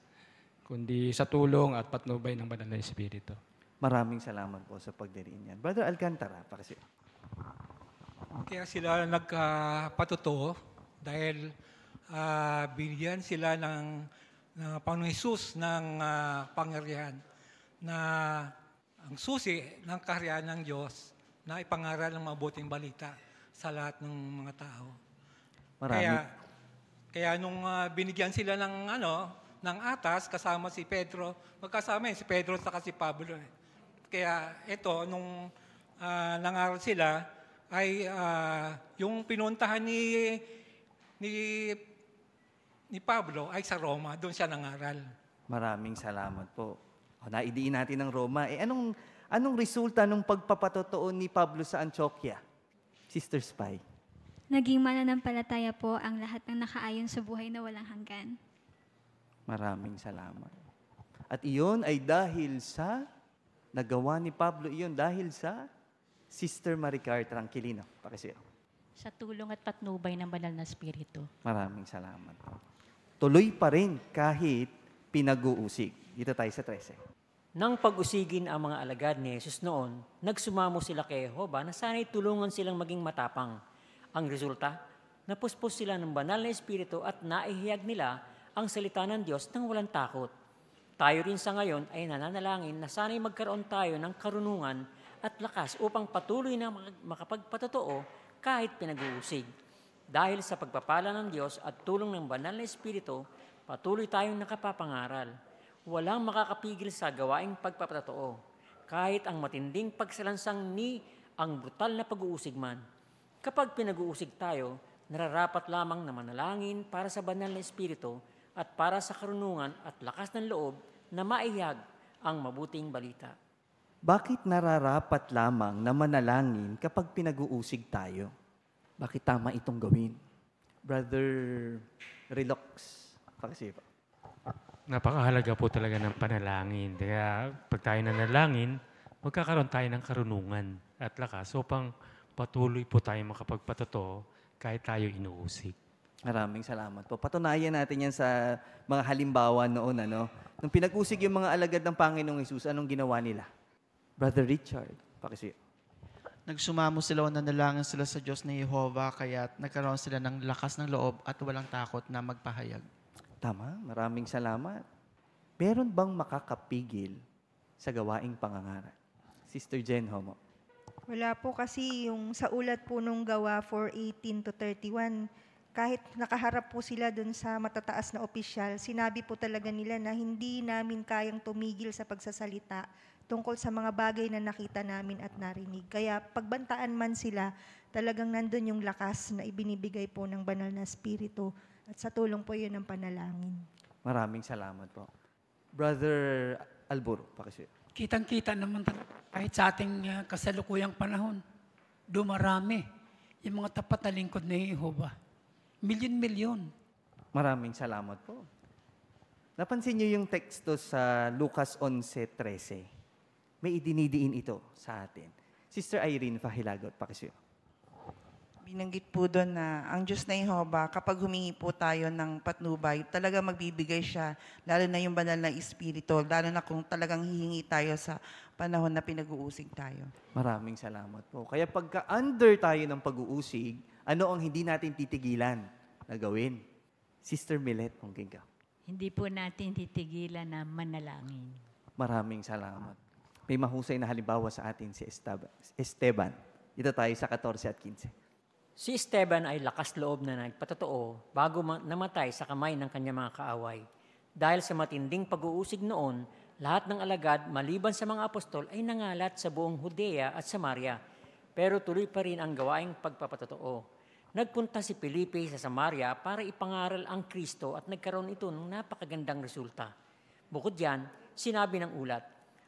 kundi sa tulong at patnubay ng Banal na Espiritu. Maraming salamat po sa pagdiriin yan. Brother Alcantara, pakasi. Kaya sila nagpatotoo dahil binigyan sila ng Panginoon Hesus ng pangyarihan na ang susi ng kaharian ng Diyos na ipangaral ng mabuting balita sa lahat ng mga tao. Marami. Kaya nung binigyan sila ng atas kasama si Pedro, magkasama si Pedro at si Pablo. Kaya ito, nung nangaral sila, ay yung pinuntahan ni Pablo ay sa Roma, doon siya nangaral. Maraming salamat po. Naidiin natin ng Roma. Anong resulta ng pagpapatotoo ni Pablo sa Antioquia? Sister Spy. Naging mananampalataya po ang lahat ng nakaayon sa buhay na walang hanggan. Maraming salamat. At iyon ay dahil sa, nagawa ni Pablo iyon dahil sa Sister Maricar Tranquilino. Pakisiyo. Sa tulong at patnubay ng Banal na Espiritu. Maraming salamat. Tuloy pa rin kahit pinag-uusig. Dito tayo sa 13. Nang pag-usigin ang mga alagad ni Jesus noon, nagsumamo sila kay Jehovah na sana'y tulungan silang maging matapang. Ang resulta, napuspos sila ng Banal na Espiritu at naihiyag nila ang salita ng Diyos nang walang takot. Tayo rin sa ngayon ay nananalangin na sana'y magkaroon tayo ng karunungan at lakas upang patuloy na makapagpatotoo kahit pinag-uusig. Dahil sa pagpapala ng Diyos at tulong ng Banal na Espiritu, patuloy tayong nakapapangaral. Walang makakapigil sa gawaing pagpapatotoo, kahit ang matinding pagsalansang ni ang brutal na pag-uusig man. Kapag pinag-uusig tayo, nararapat lamang na manalangin para sa Banal na Espiritu at para sa karunungan at lakas ng loob na maihag ang mabuting balita. Bakit nararapat lamang na manalangin kapag pinag-uusig tayo? Bakit tama itong gawin? Brother Relox, pakisipa. Napakahalaga po talaga ng panalangin. Kaya pag tayo nanalangin, magkakaroon tayo ng karunungan at lakas upang patuloy po tayo makapagpatotoo kahit tayo inuusig. Maraming salamat po. Patunayan natin yan sa mga halimbawa noon. Nung pinag-usig yung mga alagad ng Panginoong Hesus, anong ginawa nila? Brother Richard, pakisiyo. Nagsumamo sila o nanalangin sila sa Diyos na Jehovah, kaya nagkaroon sila ng lakas ng loob at walang takot na magpahayag. Tama, maraming salamat. Meron bang makakapigil sa gawaing pangangaral? Sister Jen Homo. Wala po kasi yung sa ulat po nung gawa 4:18-31, kahit nakaharap po sila dun sa matataas na opisyal, sinabi po talaga nila na hindi namin kayang tumigil sa pagsasalita tungkol sa mga bagay na nakita namin at narinig. Kaya pagbantaan man sila, talagang nandun yung lakas na ibinibigay po ng Banal na Espiritu. At sa tulong po yun ng panalangin. Maraming salamat po. Brother Alburo, pakisiyo. Kitang-kita naman kahit sa ating kasalukuyang panahon, dumarami yung mga tapat na lingkod ni Jehovah. Milyon-milyon. Maraming salamat po. Napansin niyo yung teksto sa Lucas 11:13. May idinidiin ito sa atin. Sister Irene Fahilagot, pakisiyo. Binanggit po doon na ang Diyos na Jehovah, kapag humingi po tayo ng patnubay, talaga magbibigay siya, lalo na yung Banal na Espiritu, lalo na kung talagang hihingi tayo sa panahon na pinag-uusig tayo. Maraming salamat po. Kaya pagka-under tayo ng pag-uusig, ano ang hindi natin titigilan na gawin? Sister Millet, kung ka. Hindi po natin titigilan na manalangin. Maraming salamat. May mahusay na halimbawa sa atin si Esteban. Ito tayo sa 14 at 15. Si Esteban ay lakas loob na nagpatotoo bago namatay sa kamay ng kanyang mga kaaway. Dahil sa matinding pag-uusig noon, Lahat ng alagad, maliban sa mga apostol, ay nangalat sa buong Judea at Samaria, pero tuloy pa rin ang gawaing pagpapatotoo. Nagpunta si Felipe sa Samaria para ipangaral ang Kristo at nagkaroon ito ng napakagandang resulta. Bukod diyan, sinabi ng ulat,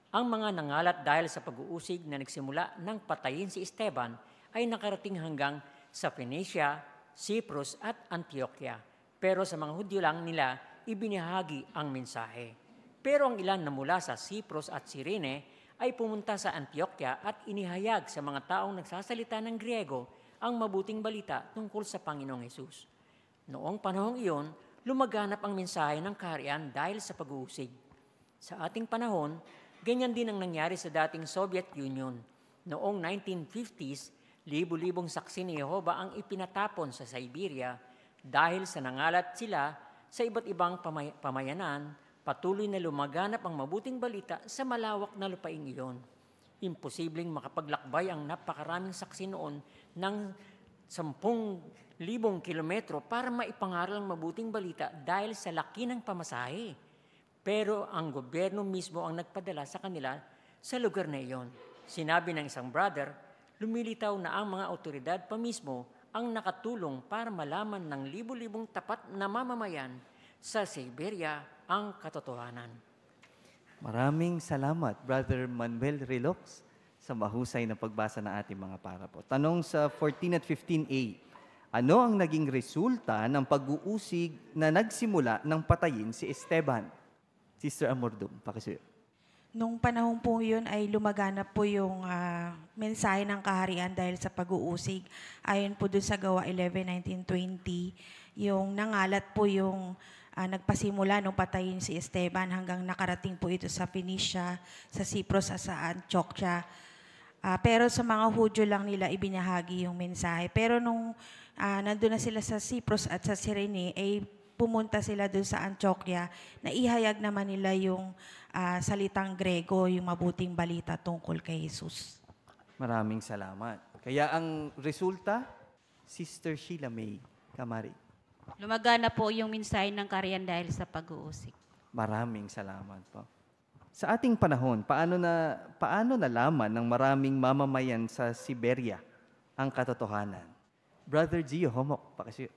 ang mga nangalat dahil sa pag-uusig na nagsimula nang patayin si Esteban ay nakarating hanggang sa Phoenicia, Cyprus at Antioquia. Pero sa mga Hudyo lang nila ibinahagi ang mensahe. Pero ang ilan na mula sa Cyprus at Cyrene ay pumunta sa Antioquia at inihayag sa mga taong nagsasalita ng Griego ang mabuting balita tungkol sa Panginoong Hesus. Noong panahong iyon, lumaganap ang mensahe ng kaharian dahil sa pag-uusig. Sa ating panahon, ganyan din ang nangyari sa dating Soviet Union. Noong 1950s, libu-libong saksi ni Jehovah ang ipinatapon sa Siberia dahil sa nangalat sila sa iba't ibang pamayanan, patuloy na lumaganap ang mabuting balita sa malawak na lupaing iyon. Imposibleng makapaglakbay ang napakaraming saksi noon ng 10,000 kilometro para maipangaral ang mabuting balita dahil sa laki ng pamasahe. Pero ang gobyerno mismo ang nagpadala sa kanila sa lugar na iyon. Sinabi ng isang brother, lumilitaw na ang mga otoridad pa mismo ang nakatulong para malaman ng libu-libong tapat na mamamayan sa Siberia ang katotohanan. Maraming salamat, Brother Manuel Relox, sa mahusay na pagbasa ng ating mga parapro. Tanong sa 14 at 15a, ano ang naging resulta ng pag-uusig na nagsimula ng patayin si Esteban? Sister Amordum, pakisuyo. Nung panahon po yun ay lumaganap po yung mensahe ng kaharian dahil sa pag-uusig. Ayon po dun sa Gawa 11:19-20, yung nangalat po yung nagpasimula nung patayin si Esteban hanggang nakarating po ito sa Phoenicia, sa Cyprus at sa Antioquia. Pero sa mga Hudyo lang nila ibinahagi yung mensahe. Pero nung nandun na sila sa Cyprus at sa Cyrene, ay pumunta sila doon sa Antioquia, na ihayag naman nila yung salitang Grego, yung mabuting balita tungkol kay Jesus. Maraming salamat. Kaya ang resulta, Sister Sheila May Kamari. Lumagana po yung mensahe ng kaharian dahil sa pag-uusig. Maraming salamat po. Sa ating panahon, paano nalaman ng maraming mamamayan sa Siberia ang katotohanan? Brother Gio Homok, pakisuyo.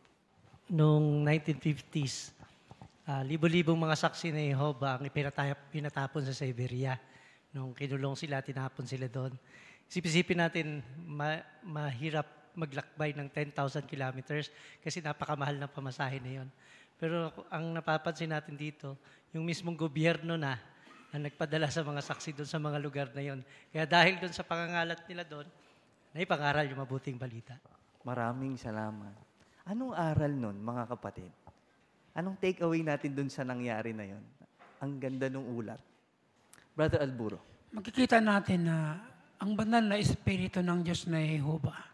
Noong 1950s, libo-libong mga saksi ni Jehovah ang pinatapon sa Siberia. Nung kinulong sila, tinapon sila doon. Isipin natin, mahirap maglakbay ng 10,000 kilometers kasi napakamahal ng pamasahe na yun. Pero ang napapansin natin dito, yung mismong gobyerno na ang nagpadala sa mga saksi doon sa mga lugar na yun. Kaya dahil doon sa pangangalat nila doon, naipangaral yung mabuting balita. Maraming salamat. Anong aral nun, mga kapatid? Anong take-away natin dun sa nangyari na yon? Ang ganda ng ulat. Brother Alburo. Makikita natin na ang banal na Espiritu ng Diyos na Jehovah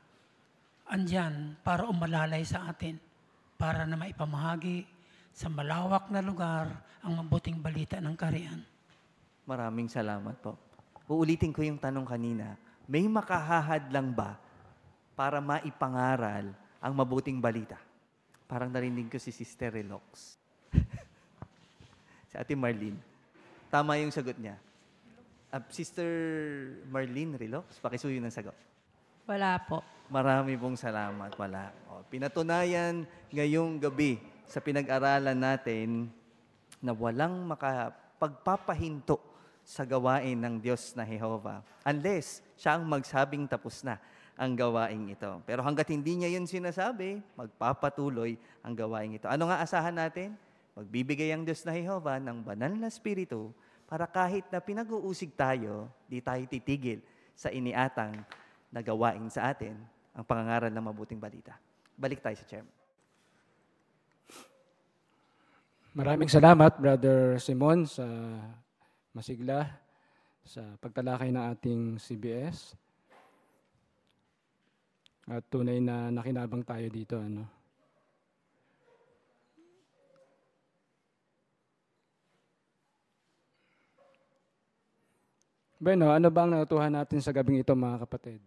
andyan para umalalay sa atin, para na maipamahagi sa malawak na lugar ang mabuting balita ng kaharian. Maraming salamat po. Uulitin ko yung tanong kanina. May makahahad lang ba para maipangaral ang mabuting balita? Parang narinig ko si Sister Relox. Si Ate Marlene. Tama yung sagot niya. Sister Marlene Relox, pakisuyo ng sagot. Wala po. Marami pong salamat. Wala. Pinatunayan ngayong gabi sa pinag-aralan natin na walang makapagpapahinto sa gawain ng Diyos na Jehovah unless siya ang magsabing tapos na ang gawain ito. Pero hanggat hindi niya yun sinasabi, magpapatuloy ang gawain ito. Ano nga asahan natin? Magbibigay ang Diyos na Jehovah ng banal na Espiritu para kahit na pinag-uusig tayo, di tayo titigil sa iniatang na gawain sa atin ang pangangaral ng mabuting balita. Balik tayo sa chairman. Maraming salamat, Brother Simon, sa masigla, sa pagtalakay ng ating CBS. At tunay na nakinabang tayo dito. Bueno, ano ba ang natutuhan natin sa gabing ito, mga kapatid?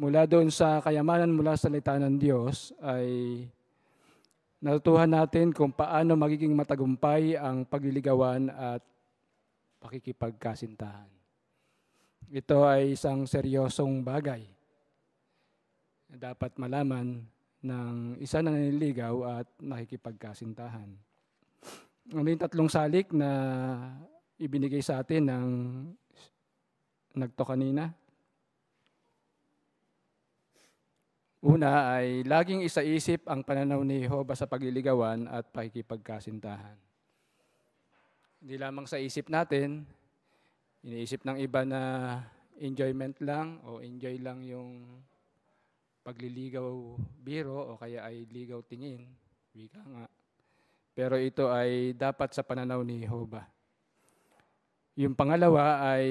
Mula doon sa kayamanan mula sa salita ng Diyos ay Natutuhan natin kung paano magiging matagumpay ang pagliligawan at pakikipagkasintahan. Ito ay isang seryosong bagay na dapat malaman ng isa na naniligaw at nakikipagkasintahan. Ano yung tatlong salik na ibinigay sa atin ng nagto kanina? Una ay laging isaisip ang pananaw ni Jehovah sa pagliligawan at pakikipagkasintahan. Hindi lamang sa isip natin, iniisip ng iba na enjoyment lang o enjoy lang yung pagliligaw biro o kaya ay ligaw tingin, wika nga. Pero ito ay dapat sa pananaw ni Jehovah. Yung pangalawa ay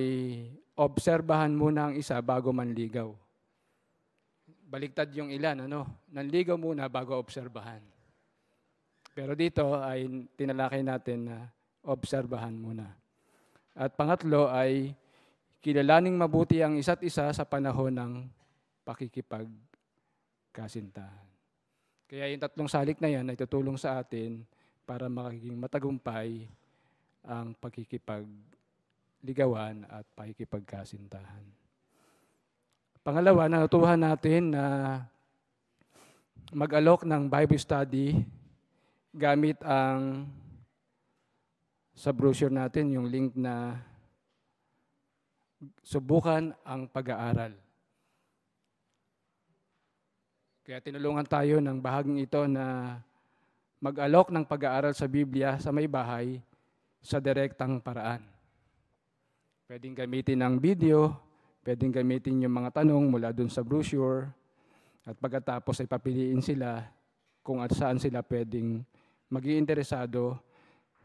obserbahan muna ang isa bago manligaw. Baligtad yung ilan, nanligaw muna bago obserbahan. Pero dito ay tinalakay natin na obserbahan muna. At pangatlo ay kilalaning mabuti ang isa't isa sa panahon ng pakikipagkasintahan. Kaya yung tatlong salik na yan ay tutulong sa atin para makaging matagumpay ang pakikipag-ligawan at pakikipagkasintahan. Pangalawa, natutuhan natin na mag-alok ng Bible study gamit ang sa brochure natin, yung link na subukan ang pag-aaral. Kaya tinulungan tayo ng bahaging ito na mag-alok ng pag-aaral sa Biblia sa may bahay sa direktang paraan. Pwedeng gamitin ang video, pwedeng gamitin yung mga tanong mula dun sa brochure, at pagkatapos ay papiliin sila kung at saan sila pwedeng mag-iinteresado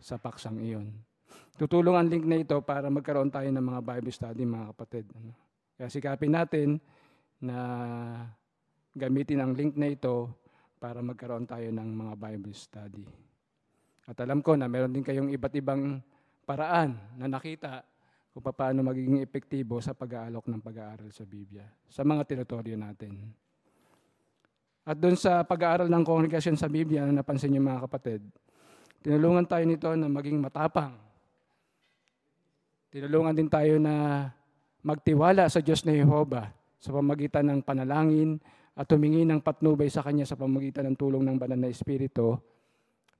sa paksang iyon. Tutulong ang link na ito para magkaroon tayo ng mga Bible study, mga kapatid. Kaya sikapin natin na gamitin ang link na ito para magkaroon tayo ng mga Bible study. At alam ko na meron din kayong iba't ibang paraan na nakita kung paano magiging epektibo sa pag-aalok ng pag-aaral sa Biblia, sa mga teritoryo natin. At doon sa pag-aaral ng kongregasyon sa Biblia, na napansin niyo mga kapatid, tinulungan tayo nito na maging matapang. Tinulungan din tayo na magtiwala sa Diyos na Jehovah sa pamagitan ng panalangin at humingi ng patnubay sa Kanya sa pamagitan ng tulong ng Banal na Espiritu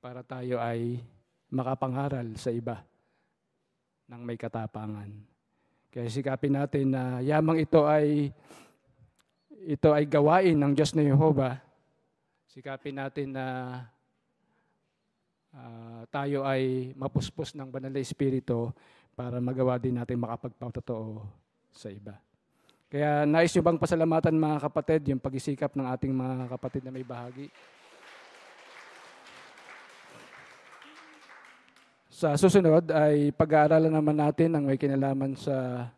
para tayo ay makapangaral sa iba ng may katapangan. Kaya sikapin natin na yamang ito ay gawain ng Diyos na Jehovah. Sikapin natin na tayo ay mapuspos ng Banal na Espiritu para magawa din natin makapagpatotoo sa iba. Kaya nais nyo bang pasalamatan mga kapatid yung pag-isikap ng ating mga kapatid na may bahagi? Sa susunod ay pag-aaralan naman natin ang may kinalaman sa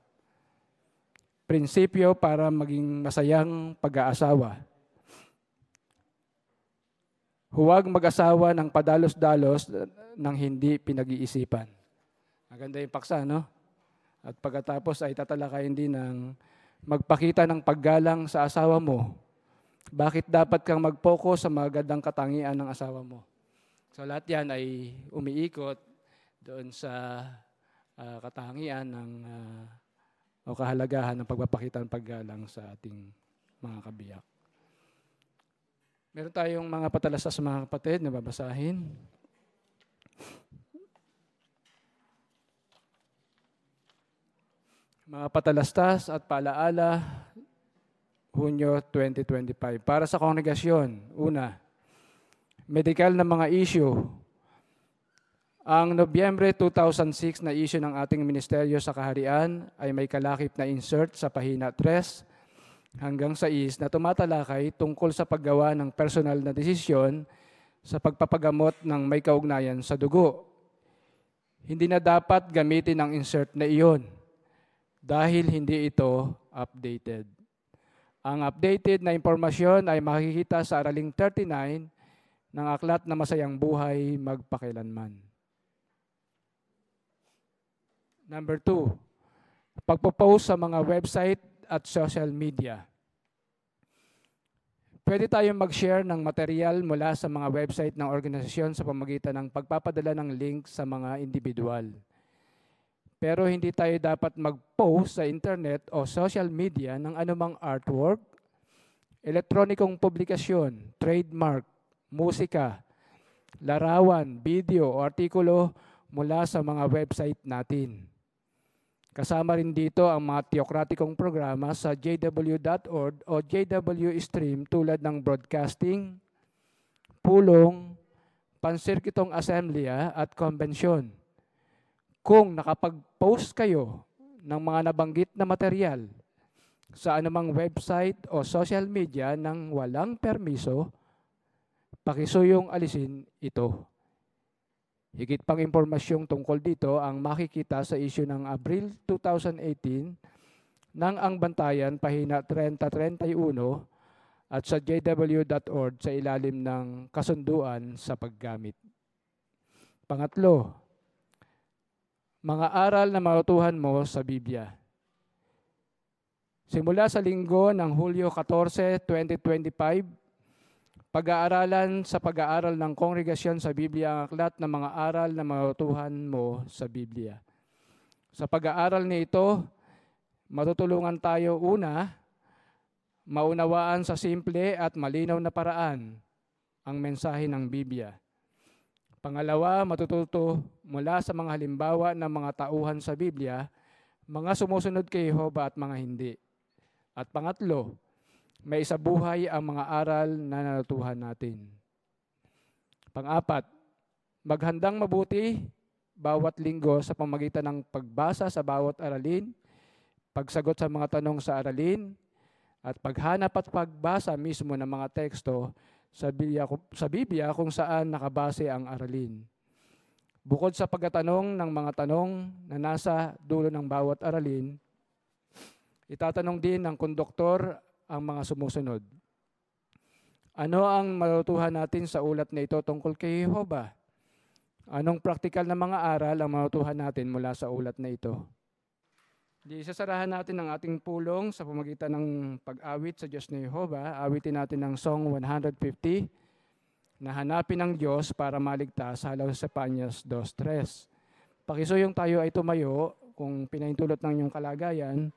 prinsipyo para maging masayang pag-aasawa. Huwag mag-asawa ng padalos-dalos ng hindi pinag-iisipan. Maganda yung paksa, no? At pagkatapos ay tatalakayin din ng magpakita ng paggalang sa asawa mo. Bakit dapat kang mag-focus sa magandang katangian ng asawa mo? So lahat yan ay umiikot doon sa katangian ng o kahalagahan ng pagpapakita ng paggalang sa ating mga kabiyak. Meron tayong mga patalastas sa mga kapatid na babasahin. Mga patalastas at paalaala, Hunyo 2025. Para sa kongregasyon, una, medical na mga issue. Ang Nobyembre 2006 na issue ng ating ministeryo sa kaharian ay may kalakip na insert sa pahina 3 hanggang 6 na tumatalakay tungkol sa paggawa ng personal na desisyon sa pagpapagamot ng may kaugnayan sa dugo. Hindi na dapat gamitin ang insert na iyon dahil hindi ito updated. Ang updated na impormasyon ay makikita sa Araling 39 ng Aklat na Masayang Buhay Magpakailanman. Number 2, pagpo-post sa mga website at social media. Pwede tayong mag-share ng material mula sa mga website ng organisasyon sa pamamagitan ng pagpapadala ng link sa mga individual. Pero hindi tayo dapat mag-post sa internet o social media ng anumang artwork, elektronikong publikasyon, trademark, musika, larawan, video o artikulo mula sa mga website natin. Kasama rin dito ang mga teokratikong programa sa jw.org o JW Stream tulad ng broadcasting, pulong, pansirkitong asemblea at konbensyon. Kung nakapag-post kayo ng mga nabanggit na material sa anumang website o social media nang walang permiso, pakisuyong alisin ito. Higit pang impormasyong tungkol dito ang makikita sa issue ng Abril 2018 ng Ang Bantayan, pahina 30-31 at sa jw.org sa ilalim ng kasunduan sa paggamit. Pangatlo, mga aral na matutuhan mo sa Biblia. Simula sa linggo ng Hulyo 14, 2025, pag-aaralan sa pag-aaral ng kongregasyon sa Biblia ang aklat ng mga aral na matutuhan mo sa Biblia. Sa pag-aaral nito, matutulungan tayo una, maunawaan sa simple at malinaw na paraan ang mensahe ng Biblia. Pangalawa, matututo mula sa mga halimbawa ng mga tauhan sa Biblia, mga sumusunod kay Jehovah at mga hindi. At pangatlo, may isabuhay ang mga aral na natutuhan natin. Pang-apat, maghandang mabuti bawat linggo sa pamamagitan ng pagbasa sa bawat aralin, pagsagot sa mga tanong sa aralin, at paghanap at pagbasa mismo ng mga teksto sa Biblia kung saan nakabase ang aralin. Bukod sa pagtatanong ng mga tanong na nasa dulo ng bawat aralin, itatanong din ng konduktor ang mga sumusunod. Ano ang matutuhan natin sa ulat na ito tungkol kay Jehovah? Anong praktikal na mga aral ang matutuhan natin mula sa ulat na ito? Isasarahan natin ang ating pulong sa pamamagitan ng pag-awit sa Diyos ni Jehovah. Awitin natin ang Song 150 na hanapin ang Diyos para maligtas, halaw sa Panyas 2:3. Pakisuyong tayo ay tumayo kung pinahintulot ng inyong kalagayan.